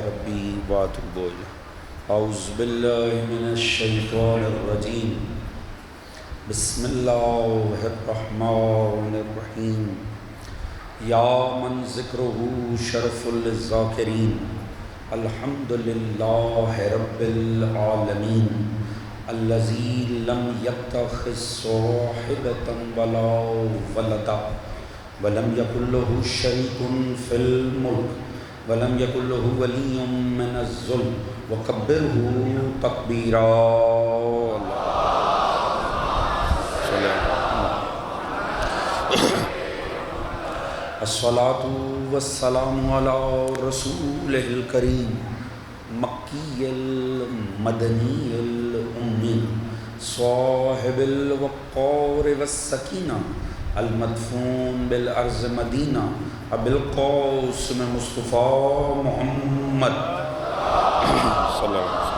ربي وأتوب إليه. أعوذ بالله من الشيطان الرجيم. بسم الله الرحمن الرحيم. يا من ذكره شرف للذاكرين. الحمد لله رب العالمين الذي لم يتخذ صاحبة ولا ولدا ولم يكن له شريك في الملك ولم يكن له ولي من الذل وكبره تكبيرا. الصلاة والسلام على رسوله الكريم مكي المدني الأمي صاحب الوقار والسكينة المدفون بالأرض مدينة أبي القاسم مصطفى محمد صلى الله عليه وسلم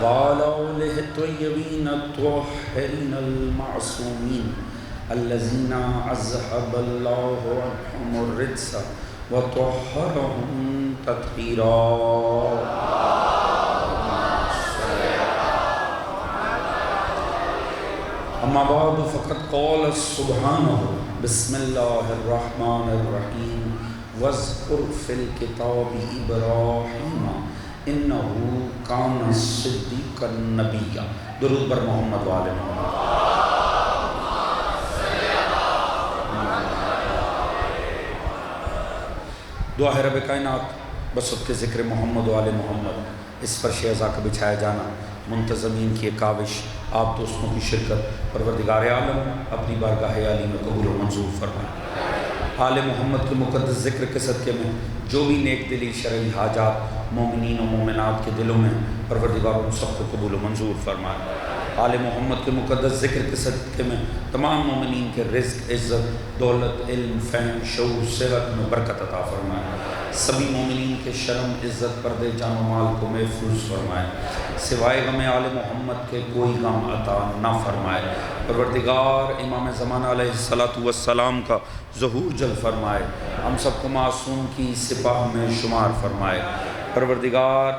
وعلى آله الطيبين الطاهرين المعصومين الذين أذهب الله عنهم الرجس وطهرهم تطهيرا. أما بعد فقد قال سبحانه بسم الله الرحمن الرحيم واذكر في الكتاب إبراهيم إنه كان صديقا نبيا. درود بر محمد وآل محمد. دعا ہے رب کائنات بسط کے ذکر محمد و آل محمد، اس پر شیزا کا بچھایا جانا، منتظمین کی ایک کاوش، آپ دوستوں کی شرکت، پروردگار عالم اپنی بارگاہ عالی میں قبول و منظور فرمائے. آل محمد کے مقدس ذکر کے صدقے میں جو بھی نیک دلی شرعی حاجات مومنین و مومنات کے دلوں میں پروردگار ان سب کو قبول و منظور فرمائے. آل محمد کے مقدس ذکر کے صدقے میں تمام مومنین کے رزق، عزت، دولت، علم، فہم، شعور، صحت میں برکت عطا فرمائے. سبھی مومنین کے شرم، عزت، پردے، جان و مال کو محفوظ فرمائے. سوائے غم آل محمد کے کوئی غم عطا نہ فرمائے. پروردگار امام زمانہ علیہ السلام کا ظہور جل فرمائے. ہم سب کو معصوم کی سپاہ میں شمار فرمائے. پروردگار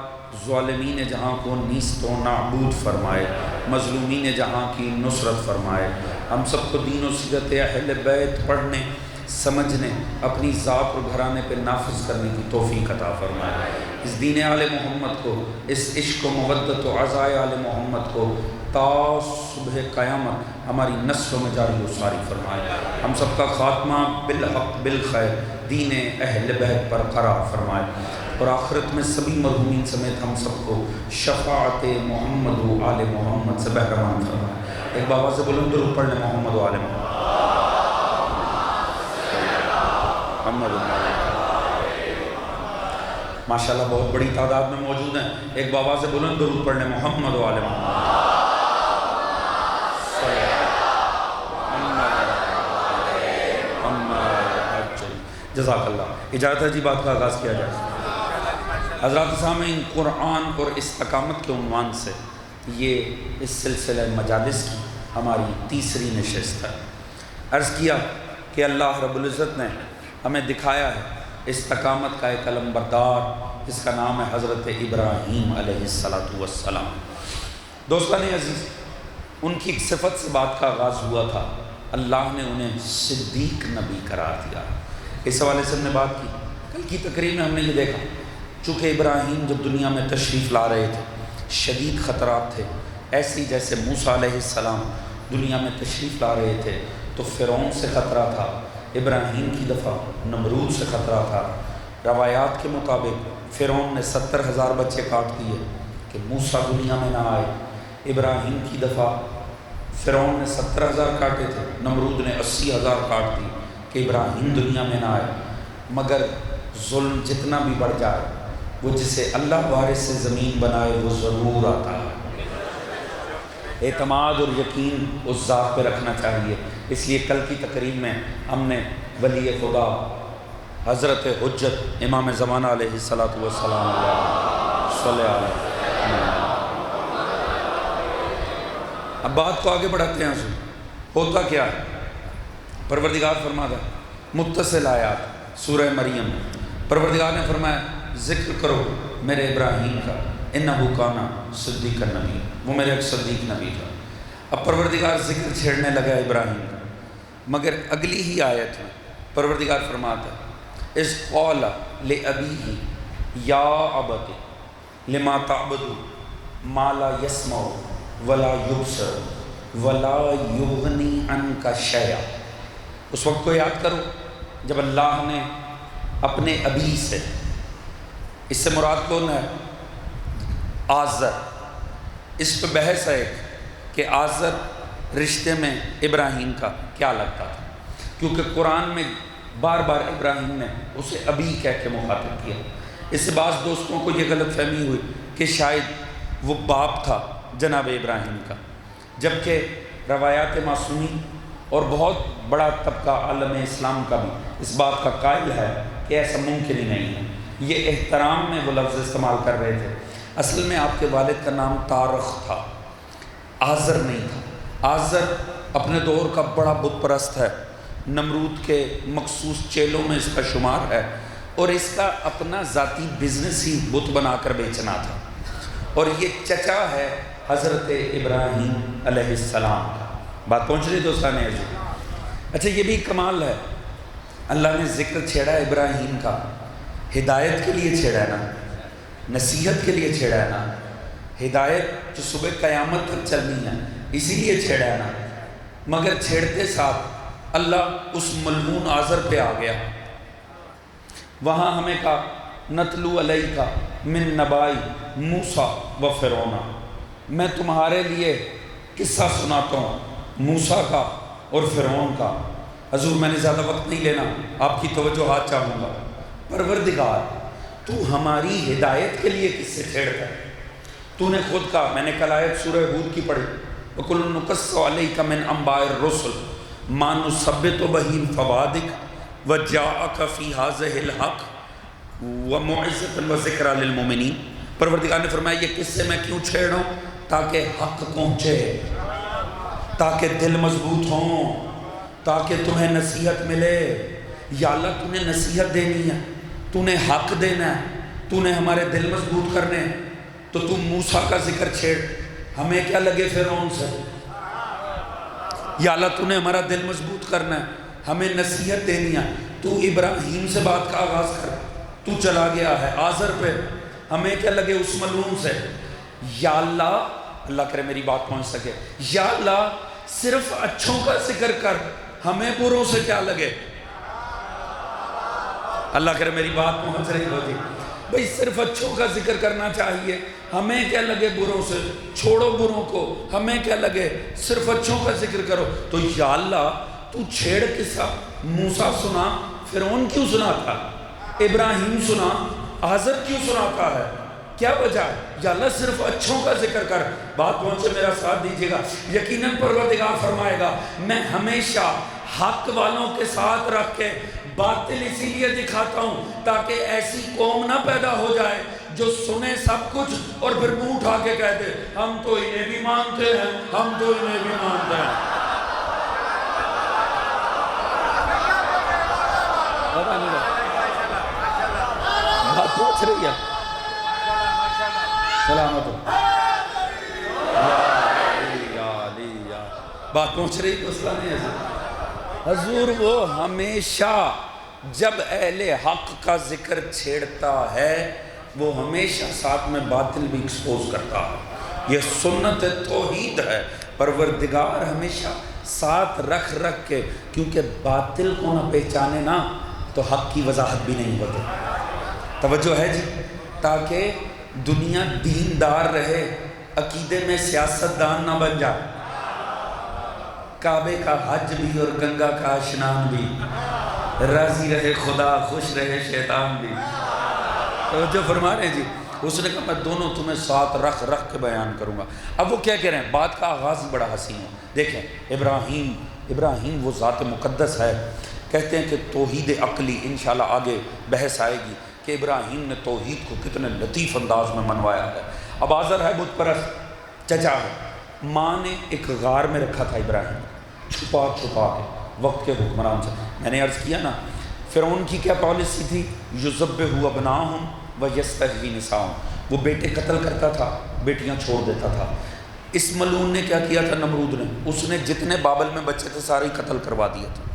ظالمین جہاں کو نیست و نابود فرمائے. مظلومین جہاں کی نصرت فرمائے. ہم سب کو دین و سیرت اہل بیت پڑھنے، سمجھنے، اپنی ذات اور گھرانے پہ نافذ کرنے کی توفیق عطا فرمائے. اس دین آل محمد کو، اس عشق و مودت و عزائے آل محمد کو تا صبح قیامت ہماری نسلوں میں جاری و ساری فرمائے. ہم سب کا خاتمہ بالحق بالخیر دین اہل بیت پر قرار فرمائے. اور آخرت میں سبھی مرحومین سمیت ہم سب کو شفاعت محمد و آل محمد سے بہرمان فرمائے. ایک بابا سے بلند درود پڑھ لیں محمد و آل محمد. ماشاءاللہ بہت بڑی تعداد میں موجود ہیں. ایک بابا سے بلند درود پڑھ لیں محمد و آل محمد. جزاک اللہ. اجازت ہے جی بات کا آغاز کیا جائے. حضرات سامعین، قرآن اور استقامت کے عنوان سے یہ اس سلسلہ مجالس کی ہماری تیسری نشست ہے. عرض کیا کہ اللہ رب العزت نے ہمیں دکھایا ہے استقامت کا ایک علم بردار جس کا نام ہے حضرت ابراہیم علیہ السلام. دوستان عزیز، ان کی ایک صفت سے بات کا آغاز ہوا تھا. اللہ نے انہیں صدیق نبی قرار دیا. اس حوالے سے ہم نے بات کی. کل کی تقریر میں ہم نے یہ دیکھا چونکہ ابراہیم جب دنیا میں تشریف لا رہے تھے شدید خطرات تھے. ایسے ہی جیسے موسیٰ علیہ السلام دنیا میں تشریف لا رہے تھے تو فرعون سے خطرہ تھا، ابراہیم کی دفعہ نمرود سے خطرہ تھا. روایات کے مطابق فرعون نے 70,000 بچے کاٹ دیے کہ موسیٰ دنیا میں نہ آئے. ابراہیم کی دفعہ فرعون نے 70,000 کاٹے تھے، نمرود نے 80,000 کاٹ دی کہ ابراہیم دنیا میں نہ آئے. مگر ظلم جتنا بھی بڑھ جائے وہ جسے اللہ وارث سے زمین بنائے وہ ضرور آتا ہے. اعتماد اور یقین اس ذات پہ رکھنا چاہیے. اس لیے کل کی تقریب میں ہم نے ولی خدا حضرت حجت امام زمانہ علیہ السلام صلی اللہ علیہ. اب بات کو آگے بڑھاتے ہیں. ہوتا کیا ہے؟ پروردگار فرماتا ہے متصل آیات سورہ مریم میں پروردگار نے فرمایا ذکر کرو میرے ابراہیم کا، انہو کانا صدیق النبی، وہ میرے ایک صدیق نبی تھا۔ اب پروردگار ذکر چھیڑنے لگا ابراہیم کا، مگر اگلی ہی آیت میں پروردگار فرماتا ہے اذ قال لأبیہ یا ابت لما تعبد ما لا يسمع ولا يبصر ولا یغنی عنک شیئا۔ اس وقت کو یاد کرو جب اللہ نے اپنے ابی سے، اس سے مراد کون ہے؟ آزر۔ اس پہ بحث ہے کہ آزر رشتے میں ابراہیم کا کیا لگتا تھا، کیونکہ قرآن میں بار بار ابراہیم نے اسے ابی کہہ کے مخاطب کیا۔ اس سے بعض دوستوں کو یہ غلط فہمی ہوئی کہ شاید وہ باپ تھا جناب ابراہیم کا، جبکہ روایات معصومی اور بہت بڑا طبقہ عالم اسلام کا بھی اس بات کا قائل ہے کہ ایسا ممکن ہی نہیں ہے۔ یہ احترام میں وہ لفظ استعمال کر رہے تھے، اصل میں آپ کے والد کا نام تارخ تھا، آزر نہیں تھا۔ آزر اپنے دور کا بڑا بت پرست ہے، نمرود کے مخصوص چیلوں میں اس کا شمار ہے، اور اس کا اپنا ذاتی بزنس ہی بت بنا کر بیچنا تھا، اور یہ چچا ہے حضرت ابراہیم علیہ السلام کا۔ بات پہنچ رہی دوستان عزیز؟ اچھا یہ بھی کمال ہے، اللہ نے ذکر چھیڑا ہے ابراہیم کا، ہدایت کے لیے چھیڑا ہے نا، نصیحت کے لیے چھیڑا ہے نا، ہدایت جو صبح قیامت تک چلنی ہے اسی لیے چھیڑا ہے نا، مگر چھیڑتے ساتھ اللہ اس ملعون آزر پہ آ گیا۔ وہاں ہمیں کہا نتلو علیہ کا من نبائی موسیٰ و فرعون، میں تمہارے لیے قصہ سناتا ہوں موسیٰ کا اور فرعون کا۔ حضور میں نے زیادہ وقت نہیں لینا، آپ کی توجہات چاہوں گا۔ پروردگار تو ہماری ہدایت کے لیے کس سے چھیڑتا ہے؟ تو نے خود کہا، میں نے کل آیت سورہ ہود کی پڑھی وَكُلٌّ نُقَصُّ عَلَيْكَ مِنْ أَنْبَاءِ الرُّسُلِ مَا نُثَبِّتُ بِهِ فُؤَادَكَ وَجَاءَكَ فِي هَٰذِهِ الْحَقُّ وَمَوْعِظَةٌ وَذِكْرَىٰ لِلْمُؤْمِنِينَ۔ پروردگار نے فرمایا یہ قصے میں کیوں چھیڑ رہا ہوں؟ تاکہ حق پہنچے، تاکہ دل مضبوط ہوں، تاکہ تمہیں نصیحت ملے۔ یا اللہ تو نے نصیحت دینی ہے، تو نے حق دینا ہے، تو نے ہمارے دل مضبوط کرنے ہیں، تو تم موسیٰ کا ذکر چھیڑ، ہمیں کیا لگے فرعون سے؟ یا اللہ تو نے ہمارا دل مضبوط کرنا ہے، ہمیں نصیحت دینی ہے، تو ابراہیم سے بات کا آغاز کر، تو چلا گیا ہے آزر پہ، ہمیں کیا لگے اس ملعون سے؟ یا اللہ، اللہ کرے میری بات پہنچ سکے، یا اللہ صرف اچھوں کا ذکر کر، ہمیں بروں سے کیا لگے؟ اللہ کرے میری بات پہنچ رہی ہو جی، بھئی صرف اچھوں کا ذکر کرنا چاہیے، ہمیں کیا لگے بروں سے؟ چھوڑو بروں کو، ہمیں کیا لگے؟ صرف اچھوں کا ذکر کرو۔ تو یا اللہ تو چھیڑ قصہ موسیٰ سنا، فرعون کیوں سناتا؟ ابراہیم سنا، آزر کیوں سناتا ہے؟ کیا وجہ ہے؟ یا اللہ صرف اچھوں کا ذکر کر۔ بات پہنچے میرا ساتھ دیجیے گا، یقیناً پروردگار فرمائے گا میں ہمیشہ حق والوں کے ساتھ رکھ کے باطل اسی لیے دکھاتا ہوں تاکہ ایسی قوم نہ پیدا ہو جائے جو سنے سب کچھ اور پھر منہ اٹھا کے کہہ دے ہم تو انہیں بھی مانتے ہیں، ہم تو انہیں بھی مانتے ہیں۔ بات پہنچ رہی ہے؟ سلامت ہو، بات پہنچ رہی دوستان حضور وہ ہمیشہ جب اہل حق کا ذکر چھیڑتا ہے وہ ہمیشہ ساتھ میں باطل بھی ایکسپوز کرتا ہے۔ یہ سنت توحید ہے، پروردگار ہمیشہ ساتھ رکھ کے، کیونکہ باطل کو نہ پہچانے نا تو حق کی وضاحت بھی نہیں ہوتی۔ توجہ ہے جی؟ تاکہ دنیا دیندار رہے، عقیدے میں سیاست دان نہ بن جائے، کعبے کا حج بھی اور گنگا کا اشنان بھی، راضی رہے خدا خوش رہے شیطان بھی۔ توجہ فرما رہے ہیں جی؟ اس نے کہا میں دونوں تمہیں ساتھ رکھ کے بیان کروں گا۔ اب وہ کیا کہہ رہے ہیں؟ بات کا آغاز بڑا حسین ہے۔ دیکھیں ابراہیم وہ ذات مقدس ہے، کہتے ہیں کہ توحید عقلی انشاءاللہ آگے بحث آئے گی کہ ابراہیم نے توحید کو کتنے لطیف انداز میں منوایا ہے۔ اب آزر ہے بت پرست، چچا ہے، ماں نے ایک غار میں رکھا تھا ابراہیم، چھپا کے وقت کے حکمران سے۔ میں نے عرض کیا نا فرعون کی کیا پالیسی تھی؟ یذبح ابناءہم ویستحیی نساءہم، وہ بیٹے قتل کرتا تھا، بیٹیاں چھوڑ دیتا تھا۔ اس ملعون نے کیا کیا تھا؟ نمرود نے، اس نے جتنے بابل میں بچے تھے سارے قتل کروا دیے تھے۔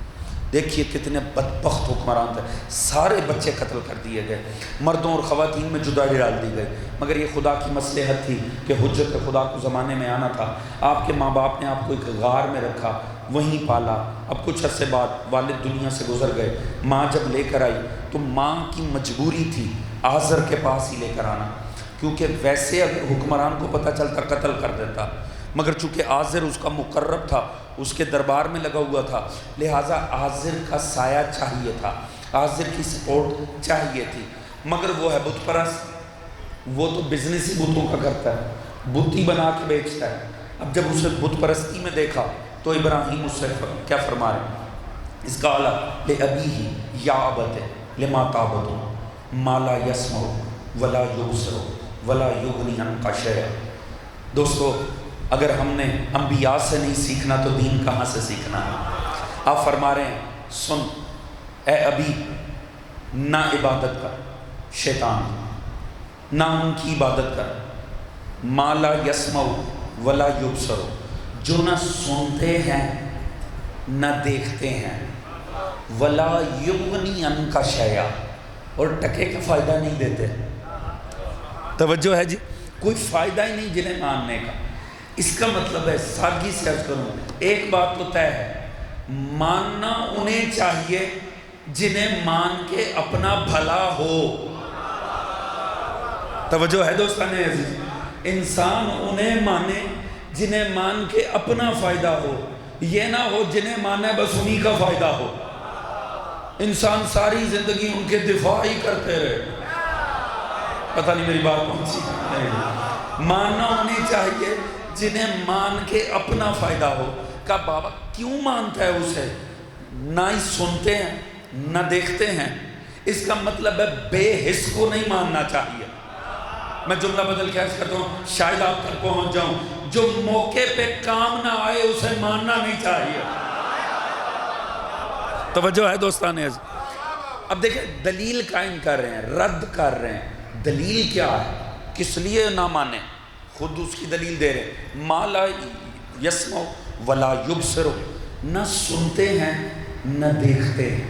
دیکھیے کتنے بدبخت حکمران تھے، سارے بچے قتل کر دیے گئے، مردوں اور خواتین میں جدائی ڈال دی گئی۔ مگر یہ خدا کی مصلحت تھی کہ حجت خدا کو زمانے میں آنا تھا۔ آپ کے ماں باپ نے آپ کو ایک غار میں رکھا، وہیں پالا۔ اب کچھ عرصے بعد والد دنیا سے گزر گئے، ماں جب لے کر آئی تو ماں کی مجبوری تھی آزر کے پاس ہی لے کر آنا، کیونکہ ویسے اگر حکمران کو پتہ چلتا قتل کر دیتا، مگر چونکہ آزر اس کا مقرب تھا، اس کے دربار میں لگا ہوا تھا، لہٰذا آزر کا سایہ چاہیے تھا، آزر کی سپورٹ چاہیے تھی۔ مگر وہ ہے بت پرست، وہ تو بزنس ہی بتوں کا کرتا ہے، بت ہی بنا کے بیچتا ہے۔ اب جب اسے بت پرستی میں دیکھا تو ابراہیم اس سے کیا فرما رہے ہیں؟ اس قال لأبیہ یا ابت لما تعبد ما لا یسمع ولا یبصر ولا یغنی عنک شیئا۔ دوستو، اگر ہم نے انبیاء سے نہیں سیکھنا تو دین کہاں سے سیکھنا ہے؟ آپ فرما رہے ہیں سن اے ابی، نہ عبادت کر شیطان، نہ ان کی عبادت کر، ما لا یسمع ولا یبصر، جو نہ سنتے ہیں نہ دیکھتے ہیں، ولا یغنی عنک شیئا، اور ٹکے کا فائدہ نہیں دیتے۔ توجہ ہے جی، کوئی فائدہ ہی نہیں جنہیں ماننے کا۔ اس کا مطلب ہے، سادگی سے عرض کروں، ایک بات تو طے ہے، ماننا انہیں چاہیے جنہیں مان کے اپنا بھلا ہو۔ توجہ ہے دوستان عزیز، انسان انہیں مانے جنہیں مان کے اپنا فائدہ ہو، یہ نہ ہو جنہیں مانے بس انہی کا فائدہ ہو۔ انسان ساری زندگی ان کے دفاع ہی کرتے رہے، پتہ نہیں میری بات پہنچی نہیں۔ ماننا انہیں چاہیے جنہیں مان کے اپنا فائدہ ہو۔ کہا بابا کیوں مانتا ہے اسے؟ نہ ہی سنتے ہیں نہ دیکھتے ہیں، اس کا مطلب ہے بے حس کو نہیں ماننا چاہیے۔ میں جملہ بدل کے عرض کرتا ہوں، شاید آپ تک پہنچ جاؤں، جو موقع پہ کام نہ آئے اسے ماننا نہیں چاہیے۔ توجہ ہے دوستان عزیز۔ اب دیکھیں دلیل قائم کر رہے ہیں، رد کر رہے ہیں، دلیل کیا ہے، کس لیے نہ مانے؟ خود اس کی دلیل دے رہے ہیں، ما لا یسمع ولا یبصر، نہ سنتے ہیں نہ دیکھتے ہیں۔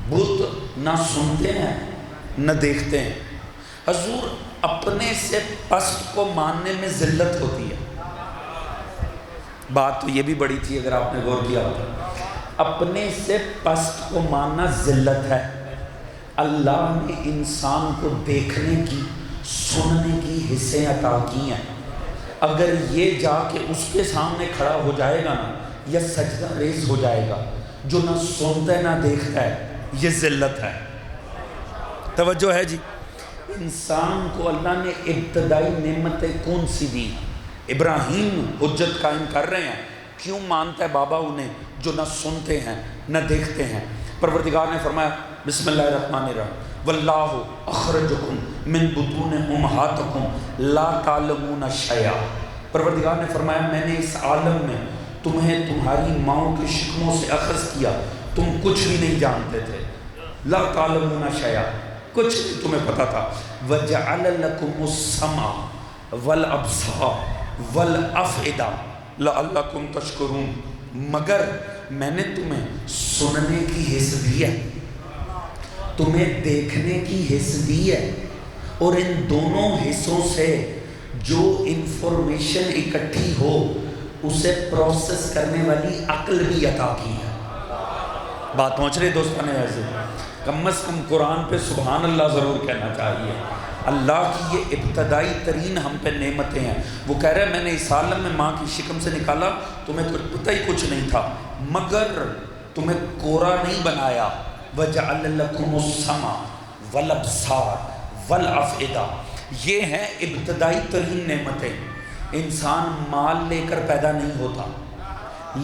بت نہ سنتے ہیں نہ دیکھتے ہیں۔ حضور اپنے سے پست کو ماننے میں ذلت ہوتی ہے۔ بات تو یہ بھی بڑی تھی اگر آپ نے غور کیا ہوتا، اپنے سے پست کو ماننا ذلت ہے۔ اللہ نے انسان کو دیکھنے کی، سننے کی حصیں عطا کی ہیں، اگر یہ جا کے اس کے سامنے کھڑا ہو جائے گا نا، یا سجدہ ریز ہو جائے گا، جو نہ سنتا ہے نہ دیکھتا ہے، یہ ذلت ہے۔ توجہ ہے جی، انسان کو اللہ نے ابتدائی نعمتیں کون سی دی؟ ابراہیم حجت قائم کر رہے ہیں، کیوں مانتا ہے بابا انہیں جو نہ سنتے ہیں نہ دیکھتے ہیں؟ پروردگار نے فرمایا بسم اللہ الرحمن الرحیم، واللہ اخرجکم من بطون امہاتکم لا تعلمون شیئا۔ پروردگار نے فرمایا میں نے اس عالم میں تمہیں تمہاری ماؤں کے شکموں سے اخذ کیا، تم کچھ بھی نہیں جانتے تھے، لا تعلمون شیئا، کچھ نہیں تمہیں پتا تھا۔ وجعل لکم السمع والابصار والافئدہ لعلکم تشکرون، مگر میں نے تمہیں سننے کی حس دی ہے، تمہیں دیکھنے کی حس دی ہے، اور ان دونوں حصوں سے جو انفارمیشن اکٹھی ہو اسے پروسیس کرنے والی عقل بھی عطا کی ہے۔ بات پہنچ رہی دوستان عزیز، کم از کم قرآن پہ سبحان اللہ ضرور کہنا چاہیے۔ اللہ کی یہ ابتدائی ترین ہم پہ نعمتیں ہیں۔ وہ کہہ رہے ہیں میں نے اس عالم میں ماں کی شکم سے نکالا، تمہیں کچھ پتہ ہی کچھ نہیں تھا، مگر تمہیں کورا نہیں بنایا۔ وَجَعَلَ لَكُمُ السَّمْعَ وَالْأَبْصَارَ وَالْأَفْئِدَةَ، یہ ہیں ابتدائی ترین نعمتیں۔ انسان مال لے کر پیدا نہیں ہوتا،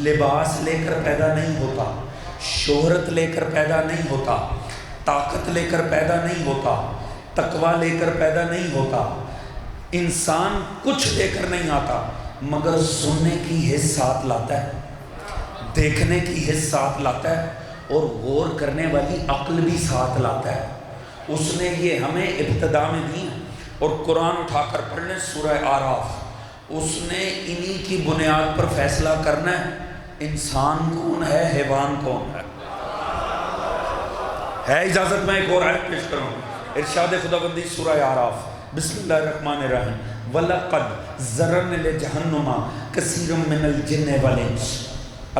لباس لے کر پیدا نہیں ہوتا، شہرت لے کر پیدا نہیں ہوتا، طاقت لے کر پیدا نہیں ہوتا، تقویٰ لے کر پیدا نہیں ہوتا۔ انسان کچھ لے کر نہیں آتا، مگر سننے کی حس ساتھ لاتا ہے، دیکھنے کی حس ساتھ لاتا ہے، اور غور کرنے والی عقل بھی ساتھ لاتا ہے. اس نے یہ ہمیں ابتدا میں دی ہے. اور قرآن اٹھا کر پڑھ لیں سورہ آراف. اس نے انہی کی بنیاد پر فیصلہ کرنا ہے انسان کون ہے, حیوان کون ہے. اجازت میں ایک اور آیت پیش کروں. ارشاد خداوندی سورہ آراف, بسم اللہ الرحمن الرحیم. وَلَقَدْ ذَرَنَا لِجَهَنَّمَ كَثِيرًا مِنَ الْجِنِّ وَالْإِنسِ.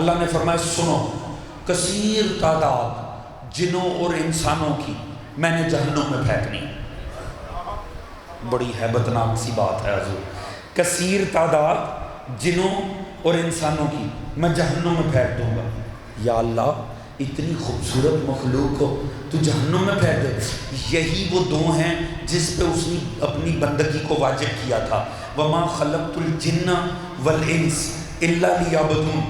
اللہ نے فرمایا سنو, کثیر تعداد جنوں اور انسانوں کی میں نے جہنم میں پھینکنی. بڑی ہیبت ناک سی بات ہے حضور. کثیر تعداد جنوں اور انسانوں کی میں جہنم میں پھینک دوں گا. یا اللہ, اتنی خوبصورت مخلوق کو تو جہنم میں پھینک دے. یہی وہ دو ہیں جس پہ اس نے اپنی بندگی کو واجب کیا تھا. وَمَا خَلَقْتُ الْجِنَّ وَالْإِنسَ إِلَّا لِيَعْبُدُونِ.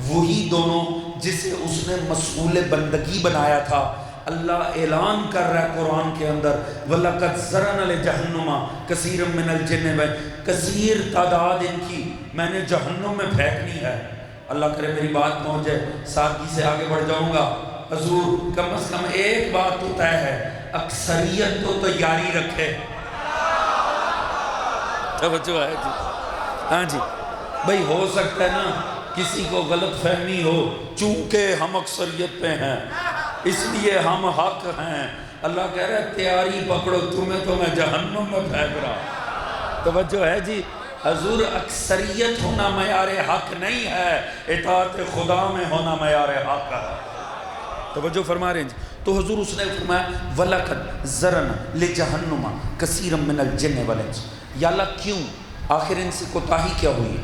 وہی دونوں جسے اس نے مسئول بندگی بنایا تھا. اللہ اعلان کر رہا ہے قرآن کے اندر, وَلَقَدْ ذَرَنَا لِجَهَنَّمَ كَثِيرًا مِنَ الْجِنِّ. کثیر تعداد ان کی میں نے جہنم میں پھینکنی ہے. اللہ کرے میری بات پہنچ جائے. سادگی سے آگے بڑھ جاؤں گا. حضور کم از کم ایک بات تو طے ہے, اکثریت تو تیاری رکھے. توجہ ہے جی؟ ہاں جی بھئی, ہو سکتا ہے نا کسی کو غلط فہمی ہو, چونکہ ہم اکثریت پہ ہیں اس لیے ہم حق ہیں. اللہ کہہ رہا ہے تیاری پکڑو, تمہیں تو میں جہنم میں پھینک رہا. توجہ ہے جی؟ حضور اکثریت ہونا معیار حق نہیں ہے, اطاعت خدا میں ہونا معیار حق ہے. توجہ فرما رہے ہیں جی؟ تو حضور اس نے فرمایا وَلَقَدْ ذَرَنَا لِجَهَنَّمَ كَثِيرًا مِنَ الْجِنِّ وَالْإِنسِ. یا اللہ کیوں, آخر ان سے کوتاہی کیا ہوئی ہے,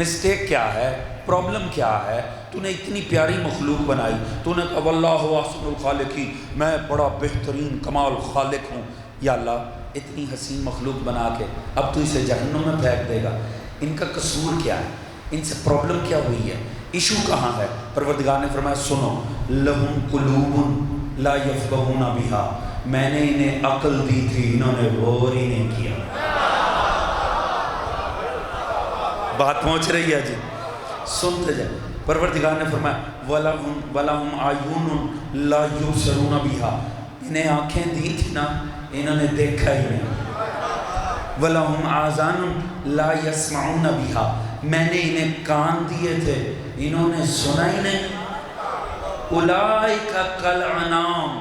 مسٹیک کیا ہے, پرابلم کیا ہے. تو نے اتنی پیاری مخلوق بنائی, تو نے کہا واللہ احسن الخالقین, میں بڑا بہترین کمال خالق ہوں. یا اللہ اتنی حسین مخلوق بنا کے اب تو اسے جہنم میں پھینک دے گا. ان کا قصور کیا ہے, ان سے پرابلم کیا ہوئی ہے, ایشو کہاں ہے؟ پروردگار نے فرمایا سنو, لہم قلوب لا یفقہون بہا. میں نے انہیں عقل دی تھی, انہوں نے غور ہی نہیں کیا. بات پہنچ رہی ہے جی؟ سنتے جائیں. پروردگار نے فرمایا وَلَهُمْ عَيُونٌ لَا يُبْصِرُونَ بِهَا. انہیں آنکھیں دی تھی نا, انہوں نے دیکھا ہی نہیں. وَلَهُمْ آذَانٌ لَا يَسْمَعُونَ بِهَا. میں نے انہیں کان دیے تھے, انہوں نے سنا ہی نہیں. اولئک کالانعام.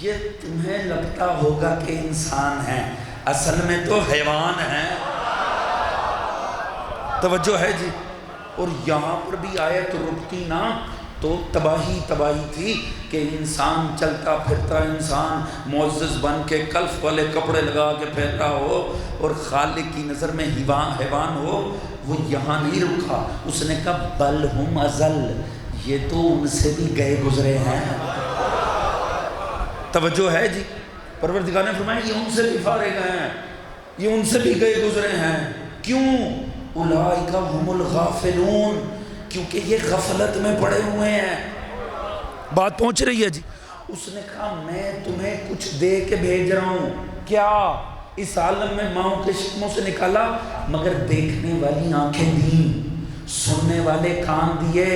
یہ تمہیں لگتا ہوگا کہ انسان ہیں, اصل میں تو حیوان ہیں. توجہ ہے جی؟ اور یہاں پر بھی آیت رکتی نا تو تباہی تھی کہ انسان چلتا پھرتا, انسان معزز بن کے کلف والے کپڑے لگا کے پھر رہا ہو اور خالق کی نظر میں حیوان ہو. وہ یہاں نہیں رکھا, اس نے کہا بل ہم ازل, یہ تو ان سے بھی گئے گزرے ہیں. توجہ ہے جی؟ پروردگار نے فرمایا یہ ان سے بھی فارغ ہیں, یہ ان سے بھی گئے گزرے ہیں. کیوں؟ اولئک هم الغافلون. کیونکہ یہ غفلت میں پڑے ہوئے ہیں. بات پہنچ رہی ہے جی؟ اس نے کہا میں تمہیں کچھ دے کے بھیج رہا ہوں. کیا؟ اس عالم میں ماؤں کے شکموں سے نکالا, مگر دیکھنے والی آنکھیں دیں, سننے والے کان دیے.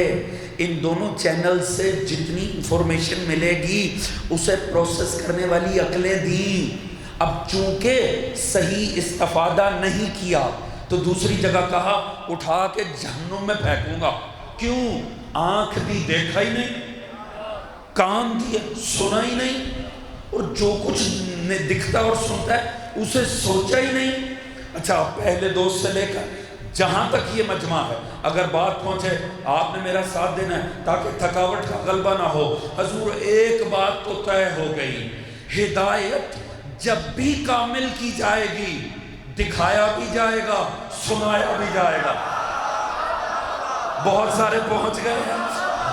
ان دونوں چینل سے جتنی انفارمیشن ملے گی اسے پروسیس کرنے والی عقلیں دیں. اب چونکہ صحیح استفادہ نہیں کیا تو دوسری جگہ کہا اٹھا کے جہنم میں پھینکوں گا. کیوں؟ آنکھ دی دیکھا ہی نہیں, کان دی سنا ہی نہیں, اور جو کچھ دکھتا اور سنتا ہے اسے سوچا ہی نہیں. اچھا پہلے دوست سے لے کر جہاں تک یہ مجمع ہے, اگر بات پہنچے آپ نے میرا ساتھ دینا ہے تاکہ تھکاوٹ کا غلبہ نہ ہو. حضور ایک بات تو طے ہو گئی, ہدایت جب بھی کامل کی جائے گی دکھایا بھی جائے گا, سنایا بھی جائے گا. بہت سارے پہنچ گئے ہیں,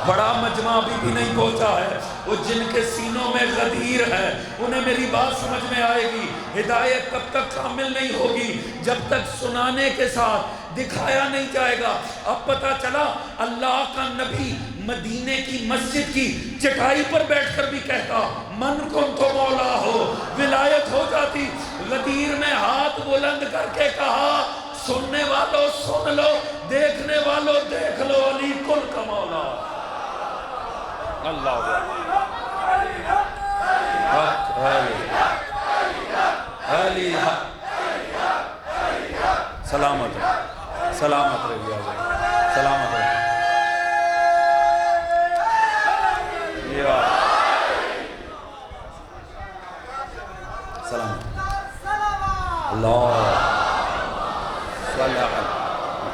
بڑا مجمع ابھی بھی نہیں پہنچا ہے. وہ جن کے سینوں میں غدیر ہے انہیں میری بات سمجھ میں آئے گی. ہدایت تب تک کامل نہیں ہوگی جب تک سنانے کے ساتھ دکھایا نہیں جائے گا. اب پتہ چلا اللہ کا نبی مدینے کی مسجد کی چٹائی پر بیٹھ کر بھی کہتا من کن تو مولا ہو, ولایت ہو جاتی. غدیر نے ہاتھ بلند کر کے کہا سننے والوں سن لو, دیکھنے والوں دیکھ لو, علی کل کا مولا. اللہ حق علی حق سلامت سلامت رہیے سلامت رہیے سلام اللہ صلی اللہ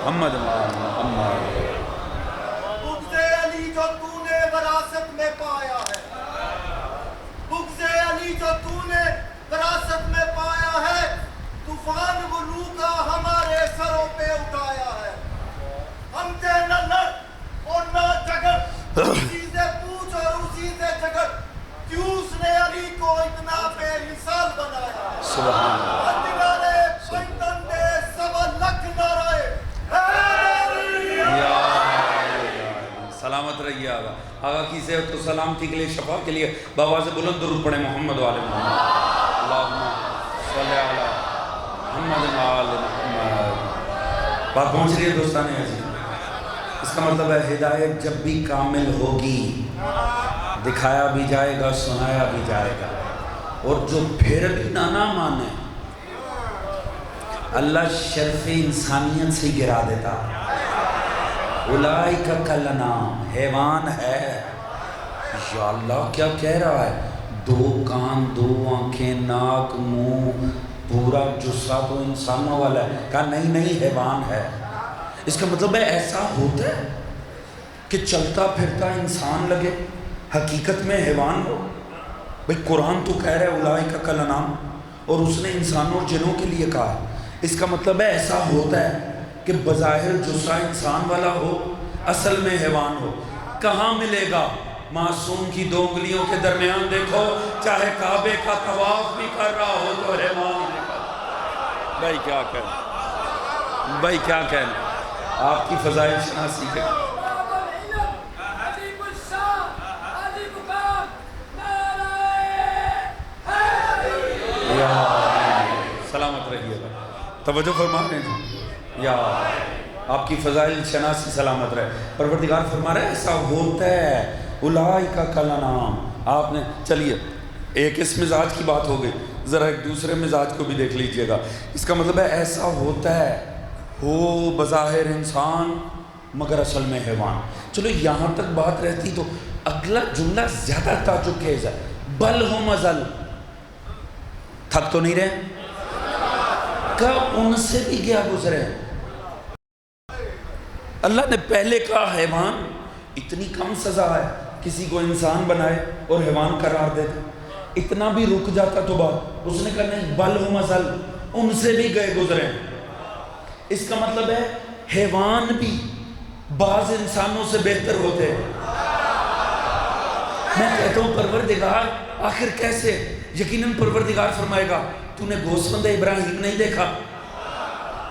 محمد محمد بغض علی جو تو نے وراثت میں پایا ہے، بغض علی جو تو نے وراثت میں پایا ہے، طوفان غلو کا ہمارے سروں پہ اٹھایا ہے۔ ہم سے نہ لڑ اور نہ جھگڑ، اسی سے پوچھ اور اسی سے جھگڑ، کیوں اس نے علی کو اتنا بے مثال بنایا ہے۔ سبحان اللہ سلامت رہیے آگا آگا کی صحت و سلامتی کے لیے شفا کے لیے بابا سے بلند درود پڑھیں محمد و آل محمد اللہم صلی علی محمد و آل محمد بات پہنچ رہی ہے دوستان عزیز اس کا مطلب ہے ہدایت جب بھی کامل ہوگی دکھایا بھی جائے گا سنایا بھی جائے گا اور جو پھر بھی نہ مانے اللہ شرف انسانیت سے گرا دیتا اولئک کالانعام حیوان ہے یا اللہ کیا کہہ رہا ہے 2 کان 2 آنکھیں ناک منہ پورا جسہ تو انسانوں والا ہے کہا نہیں حیوان ہے اس کا مطلب ہے ایسا ہوتا ہے کہ چلتا پھرتا انسان لگے حقیقت میں حیوان ہو بھئی قرآن تو کہہ رہا ہے اولئک کالانعام اور اس نے انسانوں اور جنوں کے لیے کہا ہے اس کا مطلب ہے ایسا ہوتا ہے کہ بظاہر جسہ انسان والا ہو اصل میں حیوان ہو کہاں ملے گا معصوم کی 2 انگلیوں کے درمیان دیکھو چاہے کعبے کا طواف بھی کر رہا ہو تو حیوان بھائی کیا کہنا آپ کی فضائل شناسی کے سلامت رہیے توجہ فرما رہے ہیں یا آپ کی فضائل شناسی سلامت رہے پروردگار فرما رہے ایسا ہوتا ہے اولئک کالانعام آپ نے چلیے ایک اس مزاج کی بات ہو گئی ذرا ایک دوسرے مزاج کو بھی دیکھ لیجئے گا اس کا مطلب ہے ایسا ہوتا ہے ہو بظاہر انسان مگر اصل میں حیوان چلو یہاں تک بات رہتی تو اگلا جملہ زیادہ تعجب خیز ہے بل ہم ازل تھک تو نہیں رہے کہ ان سے بھی کیا گزرے اللہ نے پہلے کہا حیوان اتنی کم سزا ہے کسی کو انسان بنائے اور حیوان قرار دے اتنا بھی رک جاتا تو بات اس نے کہا نہیں بل ہم ازل ان سے بھی گئے گزرے اس کا مطلب ہے حیوان بھی بعض انسانوں سے بہتر ہوتے ہیں میں کہتا ہوں پروردگار آخر کیسے یقیناً پروردگار فرمائے گا تو نے گوسفند ابراہیم نہیں دیکھا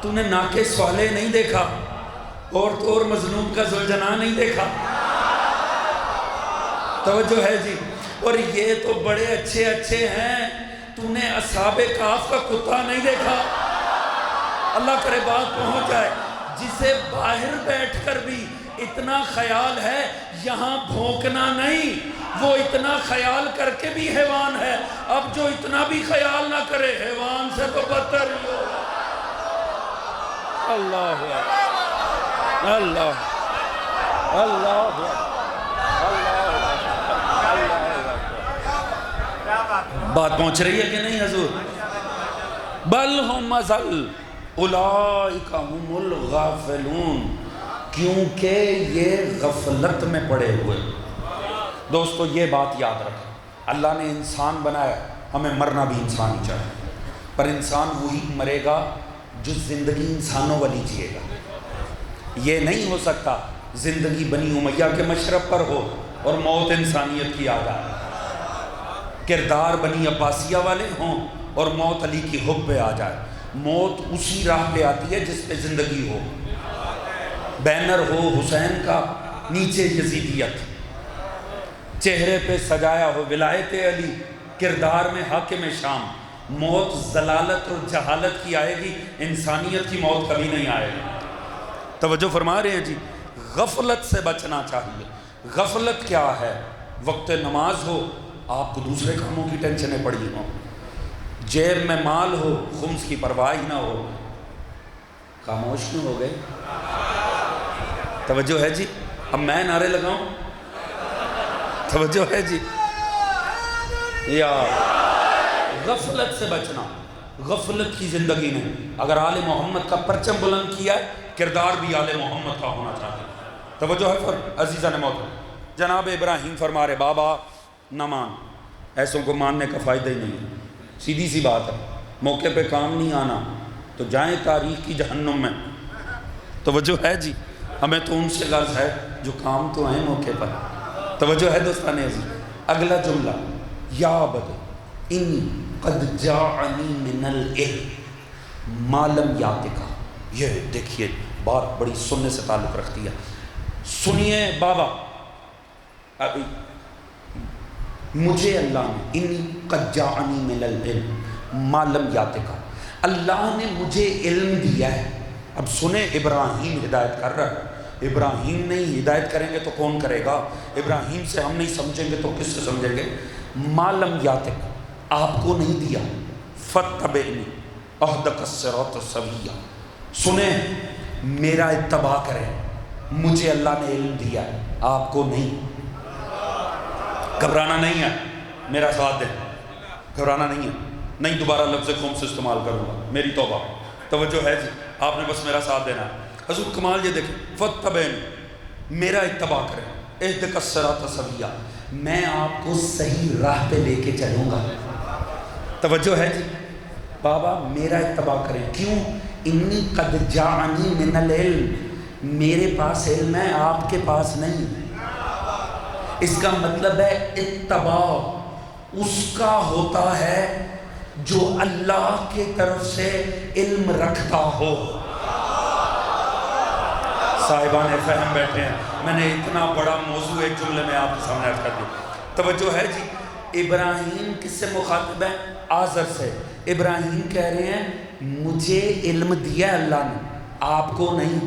تو نے ناکے صالح نہیں دیکھا اور مظلوم کا ذوالجناح نہیں دیکھا توجہ ہے جی اور یہ تو بڑے اچھے ہیں تو نے اصحاب کہف کا کتا نہیں دیکھا اللہ کرے بات پہنچ جائے جسے باہر بیٹھ کر بھی اتنا خیال ہے یہاں بھونکنا نہیں وہ اتنا خیال کر کے بھی حیوان ہے اب جو اتنا بھی خیال نہ کرے حیوان سے تو بدتر ہی ہو اللہ اللہ اللہ بات پہنچ رہی ہے کہ نہیں حضور بل ہم ازل اولئک ہم الغافلون کیونکہ یہ غفلت میں پڑے ہوئے دوستو یہ بات یاد رکھیں اللہ نے انسان بنایا ہمیں مرنا بھی انسان ہی چاہیے پر انسان وہی مرے گا جو زندگی انسانوں والی جیے گا یہ نہیں ہو سکتا زندگی بنی امیہ کے مشرب پر ہو اور موت انسانیت کی آ جائے کردار بنی عباسیہ والے ہوں اور موت علی کی حب پہ آ جائے موت اسی راہ پہ آتی ہے جس پہ زندگی ہو بینر ہو حسین کا نیچے یزیدیت چہرے پہ سجایا ہو ولایت علی کردار میں حاکم شام موت ضلالت اور جہالت کی آئے گی انسانیت کی موت کبھی نہیں آئے گی توجہ فرما رہے ہیں جی غفلت سے بچنا چاہیے غفلت کیا ہے وقت نماز ہو آپ کو دوسرے کاموں کی ٹینشنیں پڑی ہوں، جیب میں مال ہو خمس کی پرواہ ہی نہ ہو، خاموش کیوں ہو گئے؟ توجہ ہے جی؟ اب میں نعرے لگاؤں؟ توجہ ہے جی؟ یا غفلت سے بچنا، غفلت کی زندگی میں اگر آل محمد کا پرچم بلند کیا ہے، کردار بھی آل محمد کا ہونا چاہیے۔ توجہ ہے عزیزان محترم؟ جناب ابراہیم فرما رہے بابا نہ مان، ایسوں کو ماننے کا فائدہ ہی نہیں ہے، سیدھی سی بات ہے، موقع پہ کام نہیں آنا تو جائیں تاریخ کی جہنم میں۔ توجہ ہے جی؟ ہمیں تو ان سے غرض ہے جو کام تو ہیں موقع پر۔ توجہ ہے دوستان عزیز؟ اگلا جملہ یا عبد انی قد جاءنی من العلم ما لم یاتک، یہ دیکھیے بات بڑی سننے سے تعلق رکھتی ہے۔ سنیے بابا، ابھی مجھے اللہ نے انی قد جاءنی من العلم ما لم یاتک، اللہ نے مجھے علم دیا ہے۔ اب سنیں، ابراہیم ہدایت کر رہا ہے، ابراہیم نہیں ہدایت کریں گے تو کون کرے گا؟ ابراہیم سے ہم نہیں سمجھیں گے تو کس سے سمجھیں گے؟ ما لم یاتک، آپ کو نہیں دیا، فاتبعنی اہدک الصراط السویہ، سنیں میرا اتباع کریں، مجھے اللہ نے علم دیا ہے، آپ کو نہیں۔ گھبرانا نہیں ہے، میرا ساتھ دیں، گھبرانا نہیں ہے، نہیں دوبارہ لفظ قوم سے استعمال کروں گا، میری توبہ۔ توجہ ہے جی؟ آپ نے بس میرا ساتھ دینا ہے۔ حضور کمال یہ دیکھیں، فاتبعنی، میرا اتباع کریں، اہدک الصراط السویہ، میں آپ کو صحیح راہ پہ لے کے چلوں گا۔ توجہ ہے جی؟ بابا میرا اتباع کریں، کیوں؟ انی قد جاءنی من العلم، میرے پاس علم ہے، آپ کے پاس نہیں۔ اس کا مطلب ہے اتباع اس کا ہوتا ہے جو اللہ کی طرف سے علم رکھتا ہو۔ صاحبان فہم بیٹھے ہیں، میں نے اتنا بڑا موضوع ایک جملے میں آپ کے سامنے عرض کر دیا۔ توجہ ہے جی؟ ابراہیم کس سے مخاطب ہے؟ آزر سے۔ ابراہیم کہہ رہے ہیں مجھے علم دیا اللہ نے، آپ کو نہیں،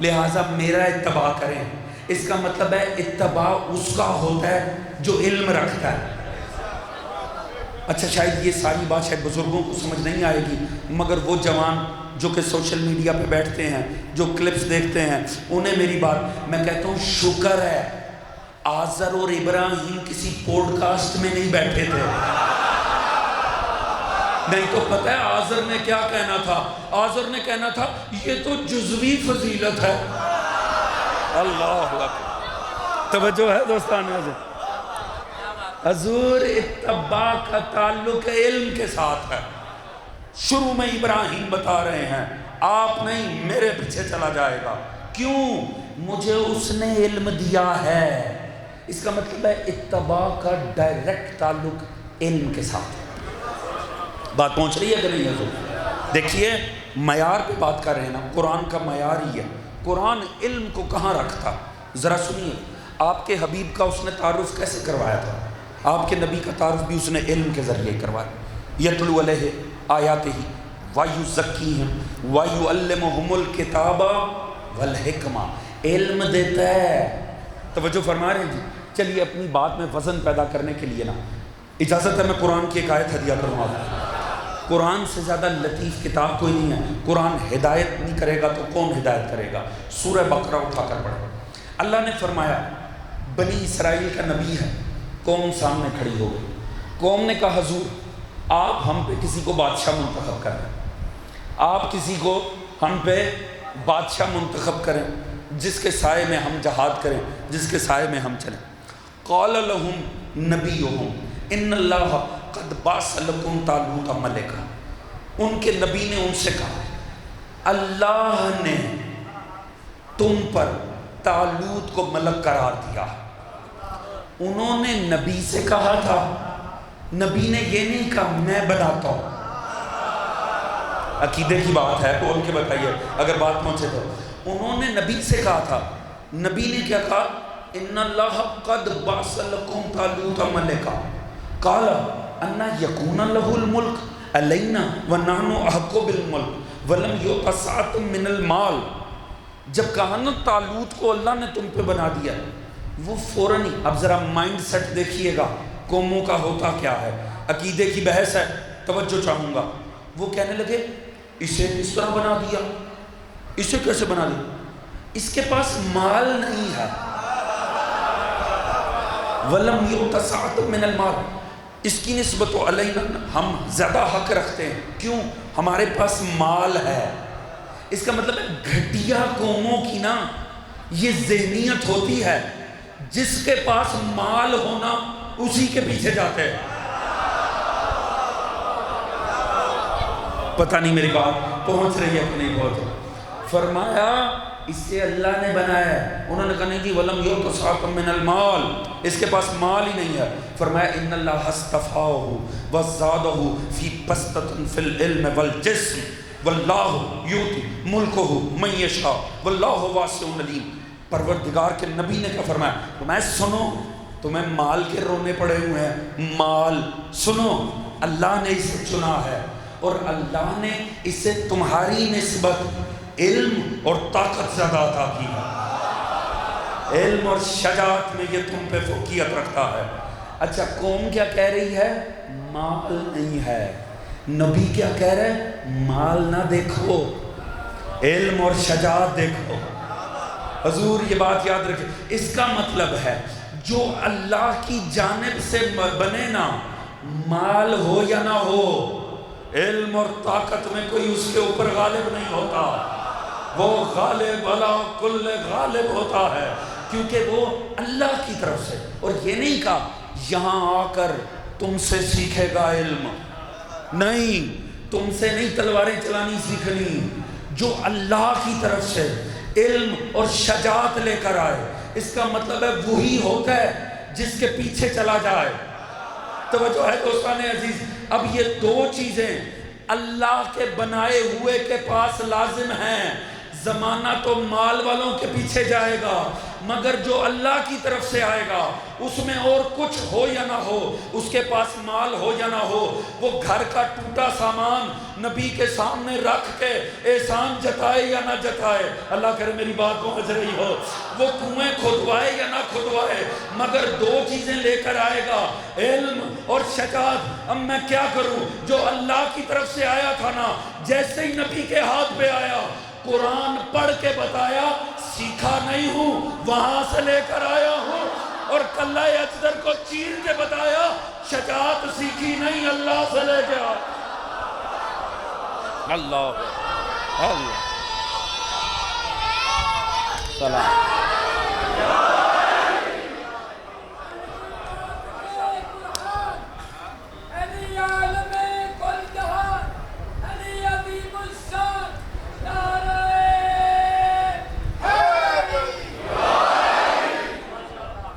لہٰذا میرا اتباع کریں۔ اس کا مطلب ہے اتباع اس کا ہوتا ہے جو علم رکھتا ہے۔ اچھا شاید یہ ساری بات شاید بزرگوں کو سمجھ نہیں آئے گی، مگر وہ جوان جو کہ سوشل میڈیا پہ بیٹھتے ہیں، جو کلپس دیکھتے ہیں، انہیں میری بات میں کہتا ہوں شکر ہے آزر اور ابراہیم کسی پوڈ کاسٹ میں نہیں بیٹھے تھے، نہیں تو پتہ ہے آزر نے کیا کہنا تھا؟ آزر نے کہنا تھا یہ تو جزوی فضیلت ہے۔ اللہ اکبر۔ توجہ ہے دوستان عزیز؟ حضور اتباع کا تعلق علم کے ساتھ ہے۔ شروع میں ابراہیم بتا رہے ہیں آپ نہیں، میرے پیچھے چلا جائے گا، کیوں؟ مجھے اس نے علم دیا ہے۔ اس کا مطلب ہے اتباع کا ڈائریکٹ تعلق علم کے ساتھ۔ بات پہنچ رہی ہے کہ نہیں حضور؟ دیکھیے معیار پہ بات کر رہے ہیں نا، قرآن کا معیار ہی ہے۔ قرآن علم کو کہاں رکھتا؟ ذرا سنیے، آپ کے حبیب کا اس نے تعارف کیسے کروایا تھا؟ آپ کے نبی کا تعارف بھی اس نے علم کے ذریعے کروایا۔ یتلو علیہ آیاتہ ویزکیہم ویعلمہم الکتاب والحکمہ، علم دیتا ہے۔ توجہ فرما رہے ہیں جی؟ چلیے اپنی بات میں وزن پیدا کرنے کے لیے نا اجازت ہے میں قرآن کی ایک آیت ہدیہ کروں آپ کو۔ قرآن سے زیادہ لطیف کتاب کوئی نہیں ہے۔ قرآن ہدایت نہیں کرے گا تو کون ہدایت کرے گا؟ سورہ بقرہ اٹھا کر پڑھیں۔ اللہ نے فرمایا بنی اسرائیل کا نبی ہے، قوم سامنے کھڑی ہو گئی، قوم نے کہا حضور آپ ہم پہ کسی کو بادشاہ منتخب کریں، آپ کسی کو ہم پہ بادشاہ منتخب کریں جس کے سائے میں ہم جہاد کریں، جس کے سائے میں ہم چلیں۔ قال لهم نبیہم ان اللہ قد بعث لکم طالوت ملکا، ان کے نبی نے ان سے کہا اللہ نے تم پر طالوت کو ملک قرار دیا۔ انہوں نے نبی سے کہا تھا، نبی نے یہ نہیں کہا میں بناتا ہوں۔ عقیدے کی بات ہے، بول کے بتائیے اگر بات پہنچے تو۔ انہوں نے نبی سے کہا تھا، نبی نے کیا کہا؟ ان اللہ قد بعث لکم طالوت ملکا قال ان یکون له الملک علینا ونحن احق بالملک ولم یؤت سعۃ من المال۔ جب کہا نا طالوت کو اللہ نے تم پہ بنا دیا، وہ فوراً ہی، اب ذرا مائنڈ سیٹ دیکھیے گا قوموں کا ہوتا کیا ہے، عقیدے کی بحث ہے، توجہ چاہوں گا. وہ کہنے لگے اسے اس طرح بنا دیا، اسے کیسے بنا دیا؟ اس کے پاس مال نہیں ہے. وَلَمْ يُؤْتَ سَعَةً مِّنَ الْمَالِ، اس کی نسبت علینا ہم زیادہ حق رکھتے ہیں. کیوں؟ ہمارے پاس مال ہے. اس کا مطلب ہے گھٹیا قوموں کی نا یہ ذہنیت ہوتی ہے، جس کے پاس مال ہونا اسی کے پیچھے جاتے ہیں. پتہ نہیں میری بات پہنچ رہی ہے کہ نہیں پہنچ. فرمایا اسے اللہ نے بنایا ہے. انہوں نے کہا نہیں جی وَلَمْ يُؤْتَ سَعَةً مِّنَ الْمَالِ، اس کے پاس مال ہی نہیں ہے. فرمایا إِنَّ اللَّهَ اسْتَفَاهُ وَزَادَهُ فِي بَسْطَةٍ فِي الْعِلْمِ وَالْجِسْمِ وَاللَّهُ يُؤْتِي مُلْكَهُ مَن يَشَاءُ وَاللَّهُ وَاسِعٌ عَلِيمٌ. پروردگار کے نبی نے کیا فرمایا؟ تمہیں سنو، تمہیں مال کے رونے پڑے ہوئے ہیں، مال سنو، اللہ نے اسے چنا ہے اور اللہ نے اسے تمہاری نسبت علم اور طاقت زیادہ عطا کی ہے. علم اور شجاعت میں یہ تم پہ فوقیت رکھتا ہے. اچھا قوم کیا کہہ رہی ہے؟ مال نہیں ہے. نبی کیا کہہ رہے؟ مال نہ دیکھو، علم اور شجاعت دیکھو. حضور یہ بات یاد رکھیں. اس کا مطلب ہے جو اللہ کی جانب سے بنے نا، مال ہو یا نہ ہو، علم اور طاقت میں کوئی اس کے اوپر غالب نہیں ہوتا. وہ غالب علی کل غالب ہوتا ہے، کیونکہ وہ اللہ کی طرف سے. اور یہ نہیں کہا یہاں آ کر تم سے سیکھے گا علم، نہیں، تم سے نہیں تلواریں چلانی سیکھنی. جو اللہ کی طرف سے علم اور شجاعت لے کر آئے، اس کا مطلب ہے وہی ہوتا ہے جس کے پیچھے چلا جائے. توجہ ہے دوستان عزیز. اب یہ دو چیزیں اللہ کے بنائے ہوئے کے پاس لازم ہیں. زمانہ تو مال والوں کے پیچھے جائے گا، مگر جو اللہ کی طرف سے آئے گا اس میں اور کچھ ہو یا نہ ہو، اس کے پاس مال ہو یا نہ ہو، وہ گھر کا ٹوٹا سامان نبی کے سامنے رکھ کے احسان جتائے یا نہ جتائے، اللہ کرے میری بات پہنچ رہی ہو، وہ کنویں کھدوائے یا نہ کھدوائے، مگر دو چیزیں لے کر آئے گا، علم اور شجاعت. اب میں کیا کروں؟ جو اللہ کی طرف سے آیا تھا نا، جیسے ہی نبی کے ہاتھ پہ آیا، قرآن پڑھ کے بتایا، سیکھا نہیں ہوں، وہاں سے لے کر آیا ہوں. اور کلہ اجدر کو چیر کے بتایا، شجاعت سیکھی نہیں، اللہ سے لے کے آیا. اللہ اللہ سلام.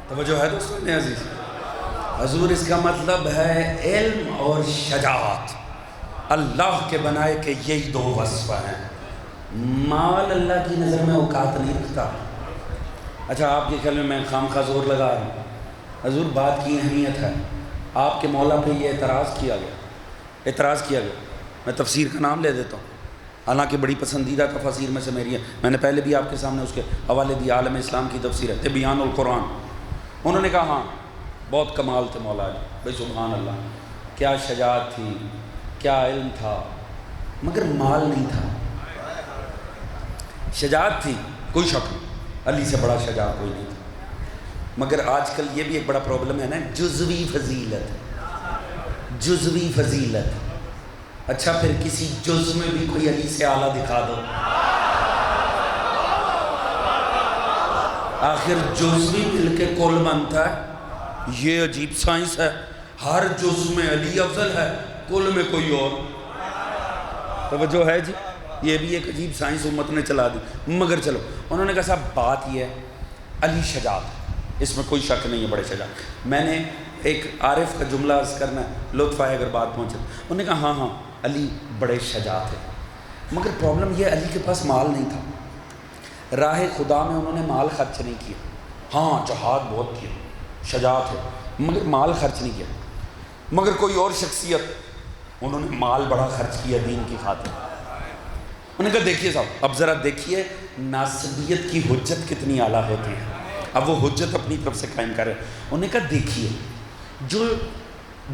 توجہ ہے دوستان عزیز. حضور اس کا مطلب ہے علم اور شجاعت اللہ کے بنائے کے یہی دو وصف ہیں. مال اللہ کی نظر میں اوقات نہیں رکھتا. اچھا آپ کے خیال میں خام خواہ زور لگا رہا ہوں. حضور بات کی اہمیت ہے. آپ کے مولا پہ یہ اعتراض کیا گیا. میں تفسیر کا نام لے دیتا ہوں، حالانکہ بڑی پسندیدہ تفاسیر میں سے میری ہے. میں نے پہلے بھی آپ کے سامنے اس کے حوالے دیا. عالم اسلام کی تفسیر ہے تبیان القرآن. انہوں نے کہا ہاں بہت کمال تھے مولا علی. بھائی سبحان اللہ، کیا شجاعت تھی، کیا علم تھا، مگر مال نہیں تھا. شجاعت تھی کوئی شک نہیں، علی سے بڑا شجاع کوئی نہیں تھا. مگر آج کل یہ بھی ایک بڑا پرابلم ہے نا، جزوی فضیلت. اچھا پھر کسی جز میں بھی کوئی علی سے اعلیٰ دکھا دو. آخر جز بھی مل کے کل بنتا ہے. یہ عجیب سائنس ہے، ہر جز میں علی افضل ہے، کل میں کوئی اور. توجہ ہے جی، یہ بھی ایک عجیب سائنس امت نے چلا دی. مگر چلو، انہوں نے کہا صاحب بات یہ ہے علی شجاعت، اس میں کوئی شک نہیں ہے، بڑے شجاعت. میں نے ایک عارف کا جملہ عرض کرنا ہے، لطف آئے اگر بات پہنچے. انہوں نے کہا ہاں علی بڑے شجاعت ہے، مگر پرابلم یہ علی کے پاس مال نہیں تھا. راہ خدا میں انہوں نے مال خرچ نہیں کیا. ہاں جہاد بہت کیا، شجاعت ہے، مگر مال خرچ نہیں کیا. مگر کوئی اور شخصیت انہوں نے مال بڑا خرچ کیا دین کی خاطر. انہوں نے کہا دیکھیے صاحب اب ذرا دیکھیے ناسبیت کی حجت کتنی اعلیٰ ہوتی ہے. اب وہ حجت اپنی طرف سے قائم کر رہے ہیں. انہوں نے کہا دیکھیے جو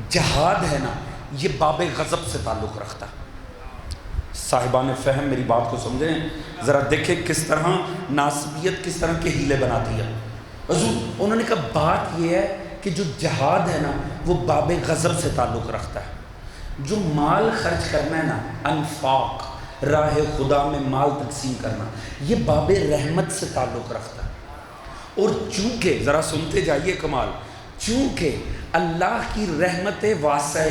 جہاد ہے نا یہ باب غضب سے تعلق رکھتا ہے. صاحبان فہم میری بات کو سمجھیں ذرا، دیکھیں کس طرح ناسبیت کس طرح کے ہیلے بناتی ہے. حضور انہوں نے کہا بات یہ ہے کہ جو جہاد ہے نا وہ باب غضب سے تعلق رکھتا ہے. جو مال خرچ کرنا ہے نا، انفاق، راہ خدا میں مال تقسیم کرنا، یہ باب رحمت سے تعلق رکھتا ہے. اور چونکہ ذرا سنتے جائیے کمال، چونکہ اللہ کی رحمت واسع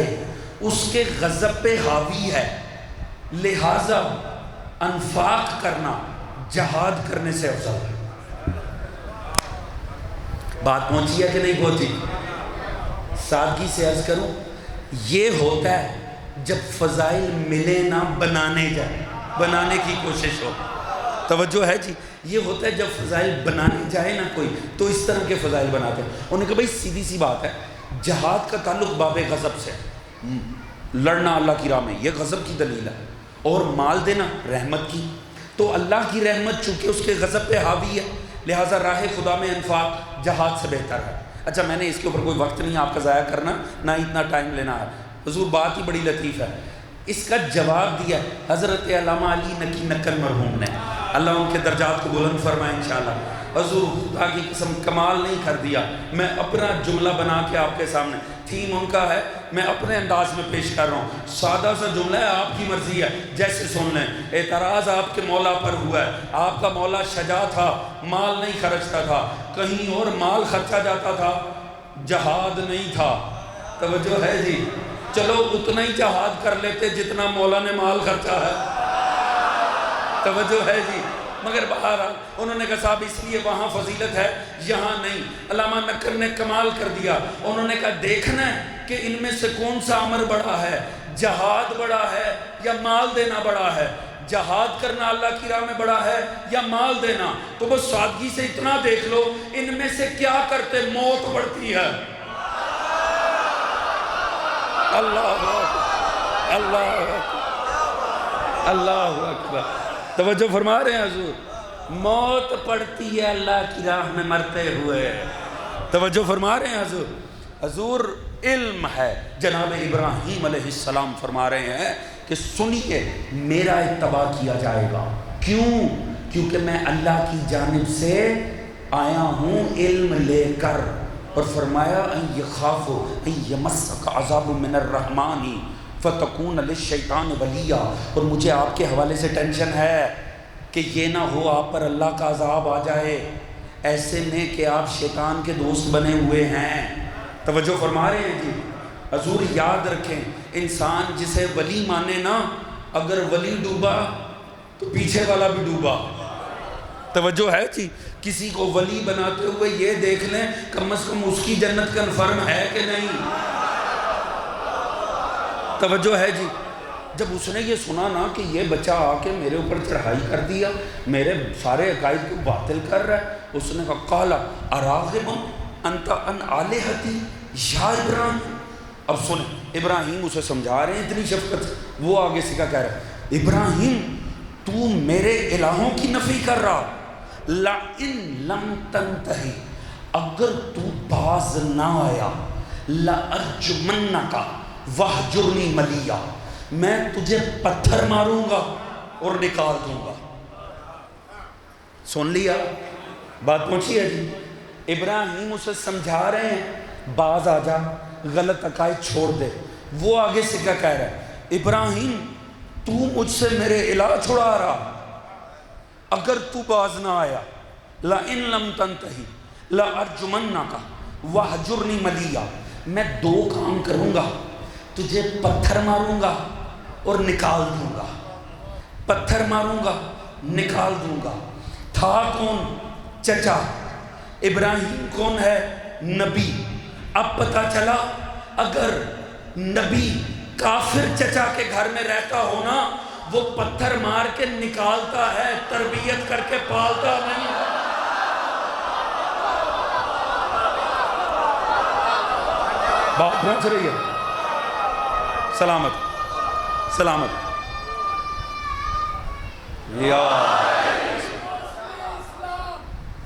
اس کے غضب پہ حاوی ہے، لہٰذا انفاق کرنا جہاد کرنے سے افضل ہے. بات پہنچی ہے کہ نہیں پہنچی؟ سادگی سے عرض کروں، یہ ہوتا ہے جب فضائل ملے نہ بنانے جائے، بنانے کی کوشش ہو. توجہ ہے جی؟ یہ ہوتا ہے جب فضائل بنانے جائے نا کوئی تو اس طرح کے فضائل بناتے ہیں. انہوں نے کہا بھائی سیدھی سی بات ہے، جہاد کا تعلق باب غضب سے، لڑنا اللہ کی راہ میں یہ غضب کی دلیل ہے، اور مال دینا رحمت کی. تو اللہ کی رحمت چونکہ اس کے غضب پہ حاوی ہے لہٰذا راہ خدا میں انفاق جہاد سے بہتر ہے. اچھا میں نے اس کے اوپر کوئی وقت نہیں آپ کا ضائع کرنا، نہ اتنا ٹائم لینا ہے. حضور بات ہی بڑی لطیف ہے. اس کا جواب دیا حضرت علامہ علی نقی نقل مرحوم نے، اللہ ان کے درجات کو بلند فرمائے انشاءاللہ. حضور خدا کی قسم کمال نہیں کر دیا. میں اپنا جملہ بنا کے آپ کے سامنے، تھیم ان کا ہے، میں اپنے انداز میں پیش کر رہا ہوں. سادہ سا جملہ ہے، آپ کی مرضی ہے جیسے سن لیں. اعتراض آپ کے مولا پر ہوا ہے. آپ کا مولا شجاع تھا، مال نہیں خرچتا تھا، کہیں اور مال خرچا جاتا تھا، جہاد نہیں تھا. توجہ ہے جی؟ چلو اتنا ہی جہاد کر لیتے جتنا مولا نے مال خرچا ہے. توجہ ہے جی؟ مگر بہرحال انہوں نے کہا صاحب اس لیے وہاں فضیلت ہے یہاں نہیں. علامہ نقل نے کمال کر دیا. انہوں نے کہا دیکھنا ہے کہ ان میں سے کون سا امر بڑا ہے، جہاد بڑا ہے یا مال دینا بڑا ہے. جہاد کرنا اللہ کی راہ میں بڑا ہے یا مال دینا؟ تو بس سادگی سے اتنا دیکھ لو ان میں سے کیا کرتے موت بڑھتی ہے. اللہ اللہ اللہ اکبر. توجہ فرما رہے ہیں حضور؟ موت پڑتی ہے اللہ کی راہ میں مرتے ہوئے. توجہ فرما رہے ہیں حضور؟ حضور علم ہے. جناب ابراہیم علیہ السلام فرما رہے ہیں کہ سنیے میرا اتباع کیا جائے گا. کیوں؟ کیونکہ میں اللہ کی جانب سے آیا ہوں علم لے کر. اور فرمایا ان یخاف ان یمسک عذاب من الرحمن فتکون للشیطان ولیا. اور مجھے آپ کے حوالے سے ٹینشن ہے کہ یہ نہ ہو آپ پر اللہ کا عذاب آ جائے ایسے میں کہ آپ شیطان کے دوست بنے ہوئے ہیں. توجہ فرما رہے ہیں جی؟ حضور یاد رکھیں انسان جسے ولی مانے نا، اگر ولی ڈوبا تو پیچھے والا بھی ڈوبا. توجہ ہے جی؟ کسی کو ولی بناتے ہوئے یہ دیکھ لیں کم از کم اس کی جنت کنفرم ہے کہ نہیں. توجہ ہے جی؟ جب اس نے یہ سنا نا کہ یہ بچہ آ کے میرے اوپر چڑھائی کر دیا، میرے سارے عقائد کو باطل کر رہا ہے، اس نے کہا قال اراغب انت عن آلہتی یا ابراہیم. اب سنیں ابراہیم اسے سمجھا رہے ہیں اتنی شفقت. وہ آگے سے کیا کہہ رہا ہے؟ ابراہیم تو میرے الہوں کی نفی کر رہا، لَإِن لَمْ تَنْتَهِ اگر تو باز نہ آیا، لَأَرْجُمَنَّكَ وَحْجُرْنِي مَلِيًّا میں تجھے پتھر ماروں گا اور نکال دوں گا. سن لیا بات پہنچی ہے جی؟ ابراہیم اسے سمجھا رہے ہیں باز آ جا، غلط عقائد چھوڑ دے. وہ آگے سے کیا کہہ رہا ہے؟ ابراہیم تو مجھ سے میرے الہ چھڑا رہا، اگر تو باز نہ آیا لَإِن لَمْ تَنْتَهِ لَأَرْجُمَنَّكَ وَحْجُرْنِي مَلِيًّا میں دو کام کروں گا، تجھے پتھر ماروں گا اور نکال دوں گا. پتھر ماروں گا نکال دوں گا. تھا کون؟ چچا. ابراہیم کون ہے؟ نبی. اب پتہ چلا اگر نبی کافر چچا کے گھر میں رہتا ہونا وہ پتھر مار کے نکالتا ہے، تربیت کر کے پالتا نہیں. بات پہنچ رہی ہے؟ سلامت سلامت. یا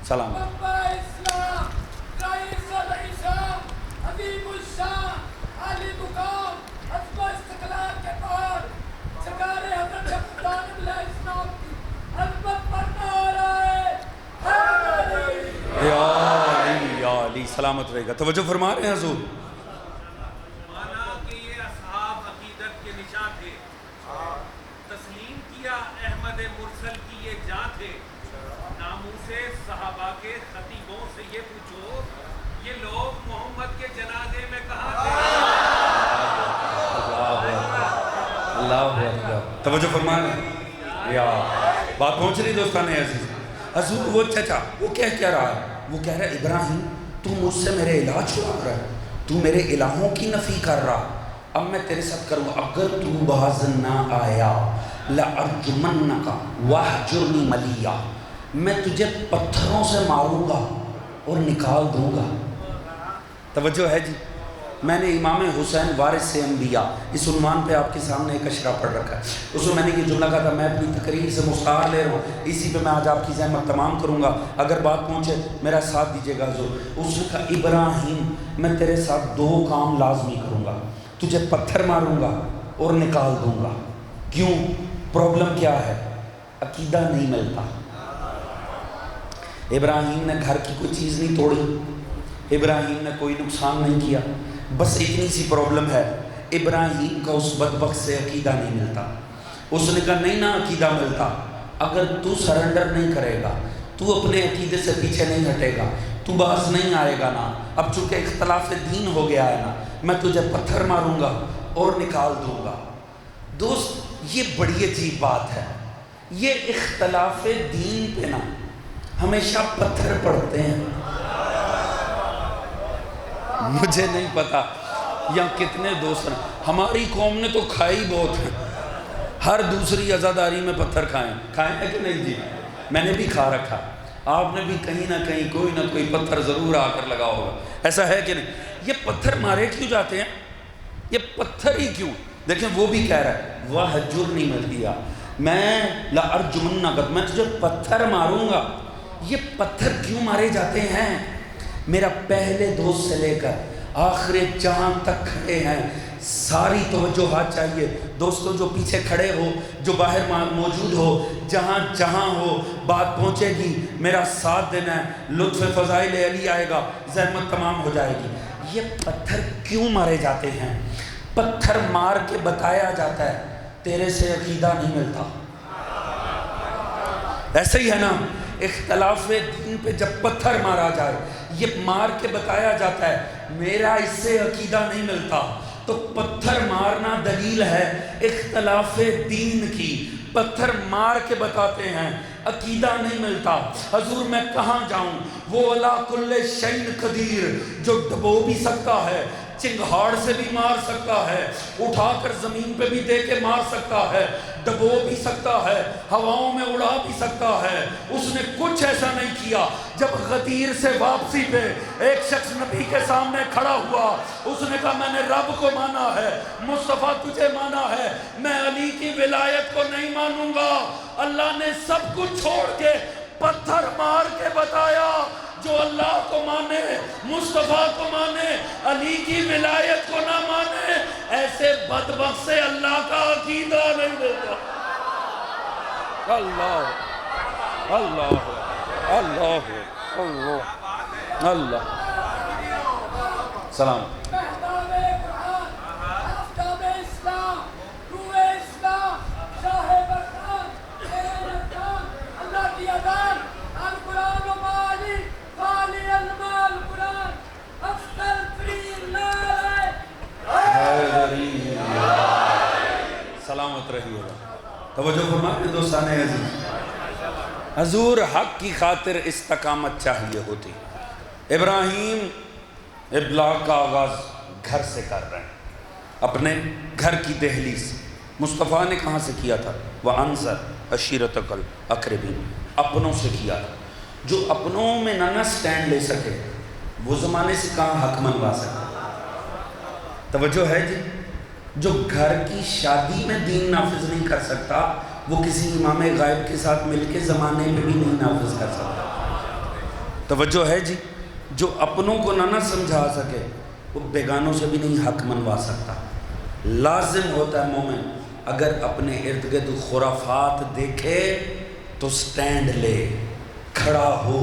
سلامت. سلامت رہے گا. توجہ فرما رہے ہیں حضور. مانا کہ یہ اصحاب عقیدت کے نشاں تھے، تسلیم کیا احمد مرسل کی یہ جاں تھے. ناموس صحابہ کے خطیبوں سے یہ پوچھو، یہ لوگ محمد کے جنازے میں کہاں تھے؟ اللہ اکبر. توجہ فرما رہے ہیں. یا بات پہنچ رہی دوستان عزیز. حضور وہ چچا وہ کہہ رہا ہے؟ وہ کہہ رہا ہے ابراہیم تو مجھ سے میرے الہ چھڑا رہا ہے، تو میرے الہوں کی نفی کر رہا. اب میں تیرے ساتھ کروں، اگر تو باز نہ آیا لَأَرْجُمَنَّكَ وَاحْجُرْنِي مَلِيًّا، میں تجھے پتھروں سے ماروں گا اور نکال دوں گا. توجہ ہے جی. میں نے امام حسین وارث انبیاء اس عنوان پہ آپ کے سامنے ایک اشرا پڑھ رکھا ہے. اس میں نے یہ جملہ کہا تھا میں اپنی تقریر سے مختار لے رہا ہوں، اسی پہ میں آج آپ کی زحمت تمام کروں گا. اگر بات پہنچے میرا ساتھ دیجیے گا حضور. اس نے کہا ابراہیم میں تیرے ساتھ دو کام لازمی کروں گا، تجھے پتھر ماروں گا اور نکال دوں گا. کیوں؟ پرابلم کیا ہے؟ عقیدہ نہیں ملتا. ابراہیم نے گھر کی کوئی چیز نہیں توڑی، ابراہیم نے کوئی نقصان نہیں کیا، بس اتنی سی پرابلم ہے، ابراہیم کا اس بدبخت سے عقیدہ نہیں ملتا. اس نے کہا نہیں نہ عقیدہ ملتا، اگر تو سرنڈر نہیں کرے گا، تو اپنے عقیدے سے پیچھے نہیں ہٹے گا، تو باز نہیں آئے گا نا. اب چونکہ اختلاف دین ہو گیا ہے نا، میں تجھے پتھر ماروں گا اور نکال دوں گا. دوست یہ بڑی عجیب بات ہے، یہ اختلاف دین پہ نا ہمیشہ پتھر پڑتے ہیں. مجھے نہیں پتا یا کتنے دوست ہیں، ہماری قوم نے تو کھائی بہت ہے، ہر دوسری عزاداری میں پتھر کھائے ہیں کہ نہیں جی؟ میں نے بھی کھا رکھا، آپ نے بھی کہیں نہ کہیں کوئی نہ کوئی پتھر ضرور آ کر لگا ہوگا. ایسا ہے کہ نہیں؟ یہ پتھر مارے کیوں جاتے ہیں؟ یہ پتھر ہی کیوں؟ دیکھیں وہ بھی کہہ رہا ہے وَاحْجُرْنِي مَلِيًّا، میں لَأَرْجُمَنَّكَ، میں تجھے پتھر ماروں گا. یہ پتھر کیوں مارے جاتے ہیں؟ میرا پہلے دوست سے لے کر آخر جہاں تک کھڑے ہیں ساری توجہات چاہیے. دوستوں جو پیچھے کھڑے ہو، جو باہر موجود ہو، جہاں جہاں ہو بات پہنچے گی، میرا ساتھ دینا ہے. لطف فضائل علی آئے گا، زحمت تمام ہو جائے گی. یہ پتھر کیوں مارے جاتے ہیں؟ پتھر مار کے بتایا جاتا ہے تیرے سے عقیدہ نہیں ملتا. ایسے ہی ہے نا، اختلاف دین پہ جب پتھر مارا جائے، یہ مار کے بتایا جاتا ہے میرا اس سے عقیدہ نہیں ملتا. تو پتھر مارنا دلیل ہے اختلاف دین کی. پتھر مار کے بتاتے ہیں عقیدہ نہیں ملتا. حضور میں کہاں جاؤں؟ وہ علی کل شیء قدیر جو ڈبو بھی سکتا ہے، چنگھاڑ سے بھی مار سکتا ہے، اٹھا کر زمین پہ بھی دے کے مار سکتا ہے، ڈبو بھی سکتا ہے، ہواؤں میں اڑا بھی سکتا ہے. اس نے کچھ ایسا نہیں کیا. جب غدیر سے واپسی پہ ایک شخص نبی کے سامنے کھڑا ہوا، اس نے کہا میں نے رب کو مانا ہے، مصطفیٰ تجھے مانا ہے، میں علی کی ولایت کو نہیں مانوں گا. اللہ نے سب کچھ چھوڑ کے پتھر مار کے بتایا جو اللہ کو مانے، مصطفیٰ کو مانے، علی کی ولایت کو نہ مانے، ایسے بدبخت سے اللہ کا عقیدہ نہیں دیتا. اللہ اللہ اللہ اللہ اللہ سلام. سلامت رہی ہوگا. توجہ فرمائیں دوستان عزیز. حضور حق کی خاطر استقامت چاہیے ہوتی. ابراہیم ابلاغ کا آغاز گھر سے کر رہے ہیں، اپنے گھر کی دہلیز. مصطفیٰ نے کہاں سے کیا تھا؟ وَأَنذِرْ عَشِيرَتَكَ الْأَقْرَبِينَ، اپنوں سے کیا تھا. جو اپنوں میں نہ سٹینڈ لے سکے وہ زمانے سے کہاں حق منوا سکے. توجہ ہے جی. جو گھر کی شادی میں دین نافذ نہیں کر سکتا وہ کسی امام غائب کے ساتھ مل کے زمانے میں بھی نہیں نافذ کر سکتا. توجہ ہے جی. جو اپنوں کو نہ سمجھا سکے وہ بیگانوں سے بھی نہیں حق منوا سکتا. لازم ہوتا ہے مومن اگر اپنے ارد گرد خرافات دیکھے تو سٹینڈ لے، کھڑا ہو.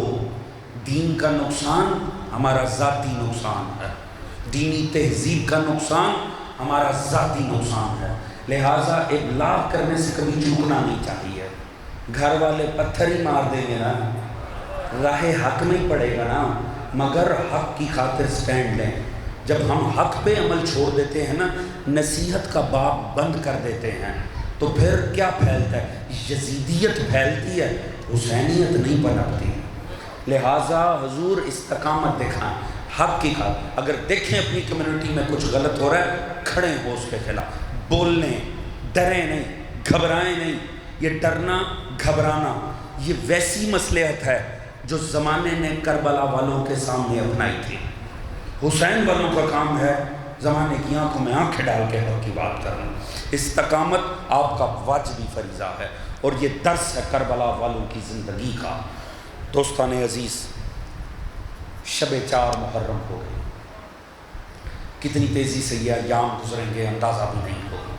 دین کا نقصان ہمارا ذاتی نقصان ہے، دینی تہذیب کا نقصان ہمارا ذاتی نقصان ہے، لہٰذا ابلاغ کرنے سے کبھی چوکنا نہیں چاہیے۔ گھر والے پتھر ہی مار دیں گے نا، راہ حق نہیں پڑے گا نا، مگر حق کی خاطر سٹینڈ لیں۔ جب ہم حق پہ عمل چھوڑ دیتے ہیں نا، نصیحت کا باب بند کر دیتے ہیں، تو پھر کیا پھیلتا ہے؟ یزیدیت پھیلتی ہے، حسینیت نہیں پنپتی۔ لہٰذا حضور استقامت دکھائیں حق کی خاطر۔ اگر دیکھیں اپنی کمیونٹی میں کچھ غلط ہو رہا ہے، کھڑے ہو اس کے خلاف، بولنے، ڈریں نہیں، گھبرائیں نہیں۔ یہ ڈرنا گھبرانا یہ ویسی مصلحت ہے جو زمانے نے کربلا والوں کے سامنے اپنائی تھی۔ حسین والوں کا کام ہے زمانے کی آنکھوں میں آنکھیں ڈال کے حق کی بات کرنا۔ استقامت آپ کا واجبی فریضہ ہے، اور یہ درس ہے کربلا والوں کی زندگی کا۔ دوستان عزیز، شب 4 محرم ہو گئی، کتنی تیزی سے یہ ایام گزریں گے اندازہ بھی نہیں ہوگا۔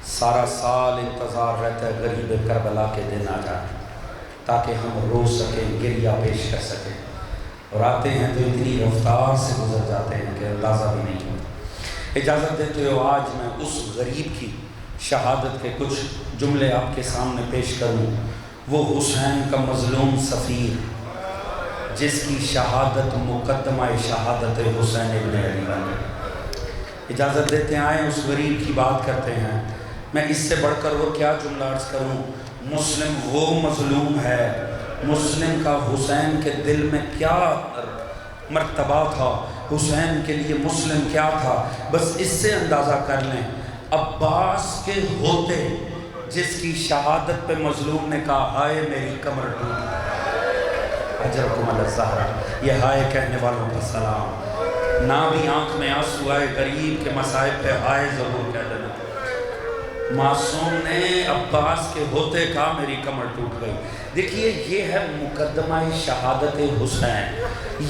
سارا سال انتظار رہتا ہے غریب کربلا کے دن آ جائیں تاکہ ہم رو سکیں، گریہ پیش کر سکیں، اور آتے ہیں تو اتنی رفتار سے گزر جاتے ہیں کہ اندازہ بھی نہیں ہوتا۔ اجازت دیتے ہو آج میں اس غریب کی شہادت کے کچھ جملے آپ کے سامنے پیش کروں۔ وہ حسین کا مظلوم سفیر جس کی شہادت مقدمہ شہادت حسین ابن علی بن گئی۔ اجازت دیتے ہیں آئیں اس غریب کی بات کرتے ہیں۔ میں اس سے بڑھ کر اور کیا جملہ عرض کروں؟ مسلم وہ مظلوم ہے، مسلم کا حسین کے دل میں کیا مرتبہ تھا، حسین کے لیے مسلم کیا تھا، بس اس سے اندازہ کر لیں۔ عباس کے ہوتے جس کی شہادت پہ مظلوم نے کہا ہائے میری کمر ٹوٹ، اجرکم علی الزہرا، یہ ہائے کہنے والوں کا سلام۔ نہ بھی آنکھ میں آنسو آئے غریب کے مصائب پہ ہائے ضرور کہہ دینا۔ معصوم نے عباس کے ہوتے کہا میری کمر ٹوٹ گئی۔ دیکھیے یہ ہے مقدمہ شہادت حسین،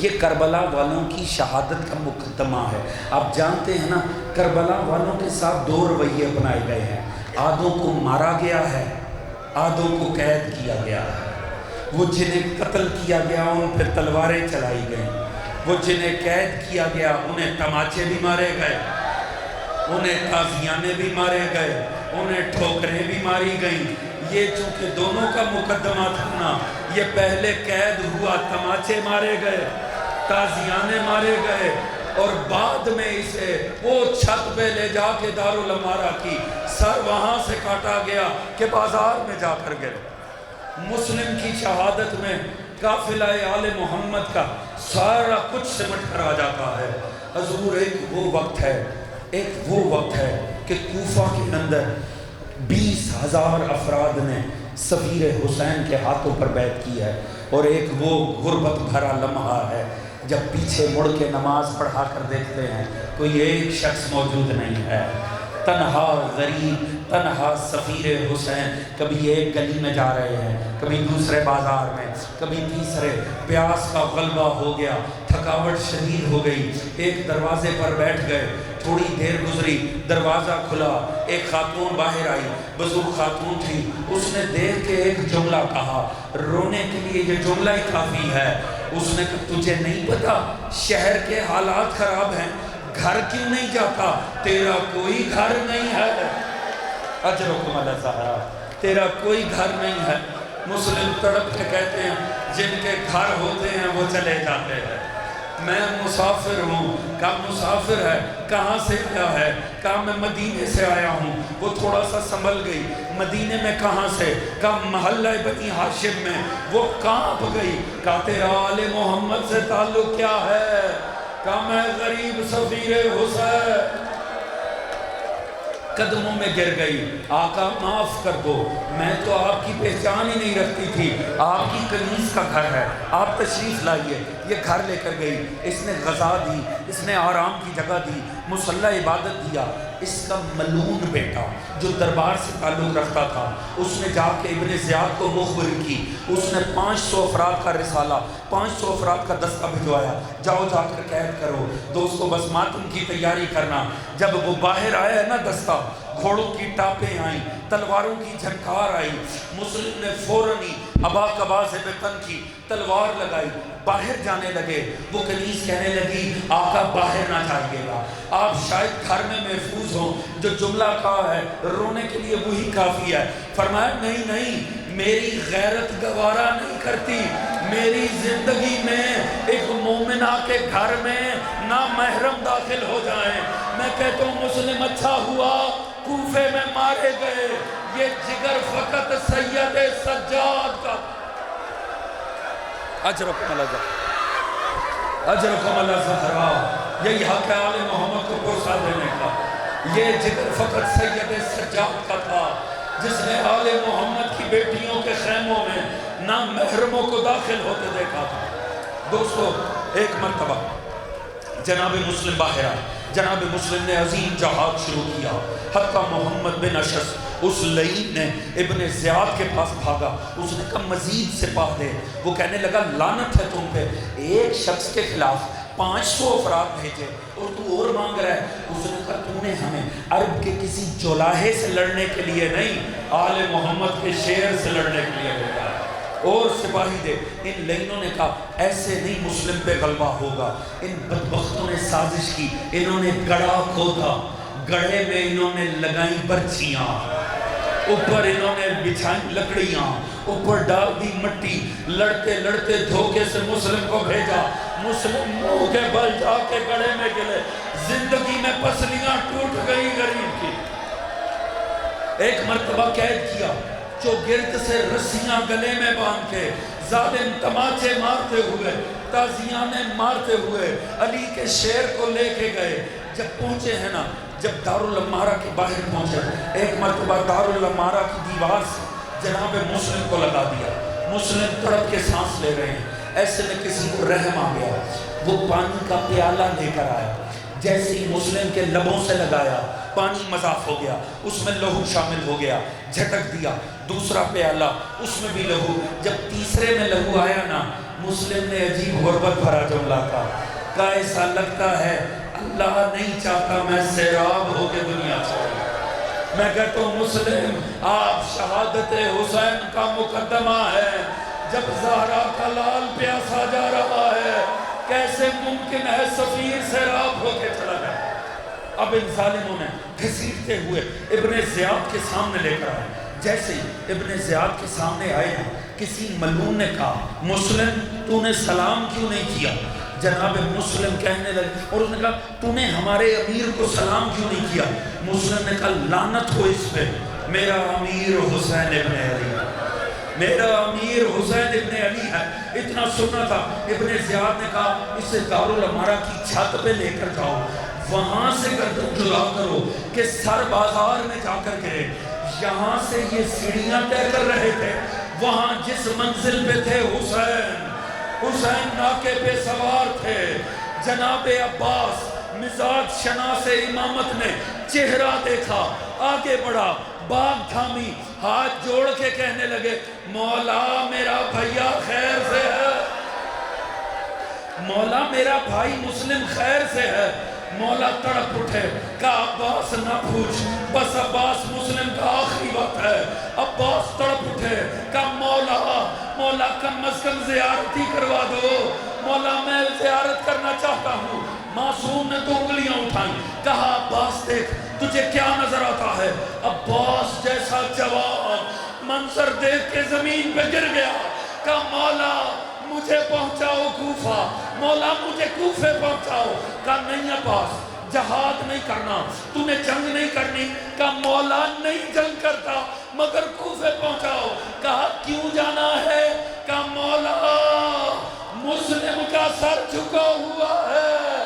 یہ کربلا والوں کی شہادت کا مقدمہ ہے۔ آپ جانتے ہیں نا کربلا والوں کے ساتھ 2 رویے اپنائے گئے ہیں، آدھوں کو مارا گیا ہے، آدھوں کو قید کیا گیا ہے۔ وہ جنہیں قتل کیا گیا ان پہ تلواریں چلائی گئیں، وہ جنہیں قید کیا گیا انہیں تماچے بھی مارے گئے، انہیں تازیانے بھی مارے گئے، انہیں ٹھوکریں بھی ماری گئیں۔ یہ چونکہ دونوں کا مقدمہ تھا نا، یہ پہلے قید ہوا، تماچے مارے گئے، تازیانے مارے گئے، اور بعد میں اسے وہ چھت پہ لے جا کے دارالامارہ کی، سر وہاں سے کاٹا گیا کہ بازار میں جا کر گئے۔ مسلم کی شہادت میں قافلہ آل محمد کا سارا کچھ سمٹ کر آ جاتا ہے۔ حضور ایک وہ وقت ہے کہ کوفہ کے اندر 20,000 افراد نے سفیر حسین کے ہاتھوں پر بیعت کی ہے، اور ایک وہ غربت بھرا لمحہ ہے جب پیچھے مڑ کے نماز پڑھا کر دیکھتے ہیں کوئی ایک شخص موجود نہیں ہے، تنہا غریب، تنہا سفیر حسین، کبھی ایک گلی میں جا رہے ہیں، کبھی دوسرے بازار میں، کبھی تیسرے، پیاس کا غلبہ ہو گیا، تھکاوٹ شدید ہو گئی، ایک دروازے پر بیٹھ گئے، تھوڑی دیر گزری، دروازہ کھلا، ایک خاتون باہر آئی، بزرگ خاتون تھی، اس نے دیکھ کے ایک جملہ کہا، رونے کے لیے یہ جملہ ہی کافی ہے۔ اس نے کہا تجھے نہیں پتا شہر کے حالات خراب ہیں، گھر کیوں نہیں جاتا؟ تیرا کوئی گھر نہیں ہے، اجرکم علی الزہرا، تیرا کوئی گھر نہیں ہے۔ مسلم تڑپ کے کہتے ہیں جن کے گھر ہوتے ہیں وہ چلے جاتے ہیں۔ میں مسافر ہوں، کہا مسافر ہے، کہاں سے آیا ہے؟ کہا میں مدینے سے آیا ہوں۔ وہ تھوڑا سا سنبھل گئی، مدینے میں کہاں سے؟ کہا محلہ بنی ہاشم میں۔ وہ کانپ گئی، کہا تیرا آل محمد سے تعلق کیا ہے؟ کہا میں غریب سفیر حسین۔ قدموں میں گر گئی، آقا معاف کر دو، میں تو آپ کی پہچان ہی نہیں رکھتی تھی، آپ کی کنیز کا گھر ہے، آپ تشریف لائیے۔ یہ گھر لے کر گئی، اس نے غذا دی، اس نے آرام کی جگہ دی، مصلی عبادت دیا۔ اس کا ملعون بیٹا جو دربار سے تعلق رکھتا تھا، اس نے جا کے ابن زیاد کو مخبر کی، اس نے 500 افراد کا رسالہ، 500 افراد کا دستہ بھجوایا، جاؤ جا کر قید کرو۔ دوستو بس ماتم کی تیاری کرنا، جب وہ باہر آیا ہے نا دستہ، گھوڑوں کی ٹاپیں آئیں، تلواروں کی جھنکار آئی، مسلم نے فوراً ہی ابا قباض بطن کی تلوار لگائی، باہر جانے لگے۔ وہ کنیز کہنے لگی آقا باہر نہ جائیے گا، آپ شاید گھر میں محفوظ ہوں، جو جملہ کہا ہے رونے کے لیے وہی کافی ہے۔ فرمایا نہیں نہیں، میری غیرت گوارا نہیں کرتی، میری زندگی میں ایک مومنہ کے گھر میں نامحرم داخل ہو جائیں۔ میں کہتا ہوں مسلم اچھا ہوا کوفے میں مارے گئے، یہ جگر فقط سید سجاد کا۔ اجرکم اللہ زہرا، اجرکم اللہ زہرا، یہی حق ہے آل محمد کو پرسا دینے کا۔ یہ جگر فقط سید سجاد کا تھا، جس نے آل محمد کی بیٹیوں کے خیموں میں نامحرموں کو داخل ہوتے دیکھا تھا۔ دوستو ایک مرتبہ جناب مسلم باہر آئے، جناب مسلم نے عظیم جہاد شروع کیا، حتیٰ محمد بن اشس اس لعین نے ابن زیاد کے پاس بھاگا، اس نے کہا مزید سپاہ دے۔ وہ کہنے لگا لعنت ہے تم پہ، ایک شخص کے خلاف 500 افراد بھیجے اور تو اور مانگ رہا ہے۔ اس نے کہا تو نے ہمیں عرب کے کسی جولاہے سے لڑنے کے لیے نہیں، آل محمد کے شیر سے لڑنے کے لیے بھیجا ہے، اور سپاہی دے۔ ان لعینوں نے کہا ایسے نہیں مسلم پہ غلبہ ہوگا۔ ان بدبختوں نے سازش کی، انہوں نے گڑھا کھودا، گڑھے میں انہوں نے لگائیں برچیاں، اوپر انہوں نے بچھائیں لکڑیاں، اوپر ڈال دی مٹی، لڑتے لڑتے دھوکے سے مسلم کو بھیجا۔ مسلم منہ کے بل جا کے گڑھے میں گلے، زندگی میں پسلیاں ٹوٹ گئی غریب کی۔ ایک مرتبہ قید کیا، چوگرد سے رسیاں گلے میں باندھ کے، ظالم تماچے مارتے ہوئے، تازیانے مارتے ہوئے علی کے شیر کو لے کے گئے۔ جب پہنچے ہیں نا، جب دارالعمارہ کے باہر پہنچے، ایک مرتبہ دارالعمارہ کی دیوار سے جناب مسلم کو لگا دیا۔ مسلم تڑپ کے سانس لے رہے ہیں، ایسے میں کسی کو رحم آ گیا، وہ پانی کا پیالہ لے کر آیا، جیسے ہی مسلم کے لبوں سے لگایا پانی مضاف ہو گیا، اس میں لہو شامل ہو گیا، جھٹک دیا، دوسرا پیالہ اس میں بھی لہو۔ جب تیسرے میں لہو آیا نا، مسلم نے عجیب غربت بھرا جملہ کہا ایسا لگتا ہے اللہ نہیں چاہتا میں سیراب ہو کے دنیا چھوڑوں۔ میں کہتا ہوں مسلم آپ شہادت حسین کا مقدمہ ہے، جب زہرا کا لال پیاسا جا رہا ہے، کیسے ممکن ہے سفیر سیراب ہو کے چلا جائے؟ اب ان ظالموں نے گھسیٹتے ہوئے ابن زیاد کے سامنے لے کر آئے۔ جیسے ہی ابن زیاد کے سامنے آئے ہیں، کسی ملعون نے کہا مسلم تو نے سلام کیوں نہیں کیا؟ جناب مسلم کہنے لگے، اور اس نے کہا تو نے ہمارے امیر کو سلام کیوں نہیں کیا؟ مسلم نے کہا لعنت ہو اس پہ، میرا امیر حسین ابن علی، میرا امیر حسین ابن علی ہے۔ اتنا سننا تھا، ابن زیاد نے کہا اسے دارالعمارہ کی چھت پہ لے کر جاؤ، وہاں سے گردن جدا کرو کہ سر بازار میں جا کر گرے۔ یہاں سے یہ سیڑھیاں طے کر رہے تھے، وہاں جس منزل پہ تھے حسین ناکے پہ سوار تھے۔ جناب عباس مزاج شناس امامت نے چہرہ دیکھا، آگے بڑھا، باغ تھامی، ہاتھ جوڑ کے کہنے لگے مولا میرا بھیا خیر سے ہے، مولا میرا بھائی مسلم خیر سے ہے۔ مولا تڑپ اٹھے، کہا عباس نہ پوچھ، بس عباس مسلم کا آخری وقت ہے۔ عباس تڑپ اٹھے، کہا مولا کم از کم زیارت ہی کروا دو، مولا میں زیارت کرنا چاہتا ہوں۔ معصوم نے تو انگلیاں اٹھائیں، کہا عباس دیکھ تجھے کیا نظر آتا ہے؟ عباس جیسا جوان منظر دیکھ کے زمین پہ گر گیا، کہا مولا مجھے پہنچاؤ کوفہ، مولا مجھے کوفے پہنچاؤ۔ کہا نہیں عباس جہاد نہیں کرنا، تو نے جنگ نہیں کرنی۔ کہا مولا نہیں جنگ کرتا مگر کوفے پہنچاؤ۔ کہا کیوں جانا ہے؟ کہا مولا مسلم کا سر جھکا ہوا ہے،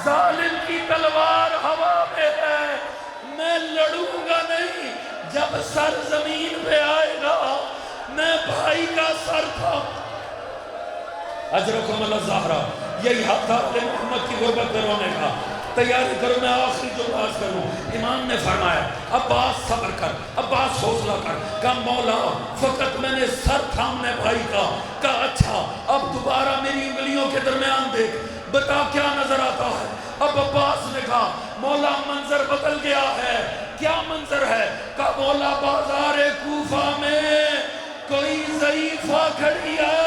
ظالم کی تلوار ہوا میں ہے، میں لڑوں گا نہیں، جب سر زمین پہ آئے گا میں بھائی کا سر تھا۔ اجرکم اللہ زہرا، یہی حق تھا محمد کی غربت میں رونے کا۔ تیاری کرو، میں آخری جو باز کروں۔ امام نے فرمایا عباس صبر کر، عباس حوصلہ کر۔ کہا مولا فقط میں نے سر تھامنے بھائی کا۔ کہا اچھا اب دوبارہ میری انگلیوں کے درمیان دیکھ، بتا کیا نظر آتا ہے؟ اب عباس نے کہا مولا منظر بدل گیا ہے، کیا منظر ہے کہ مولا بازار کوفہ میں کوئی ضعیفہ کھڑی ہے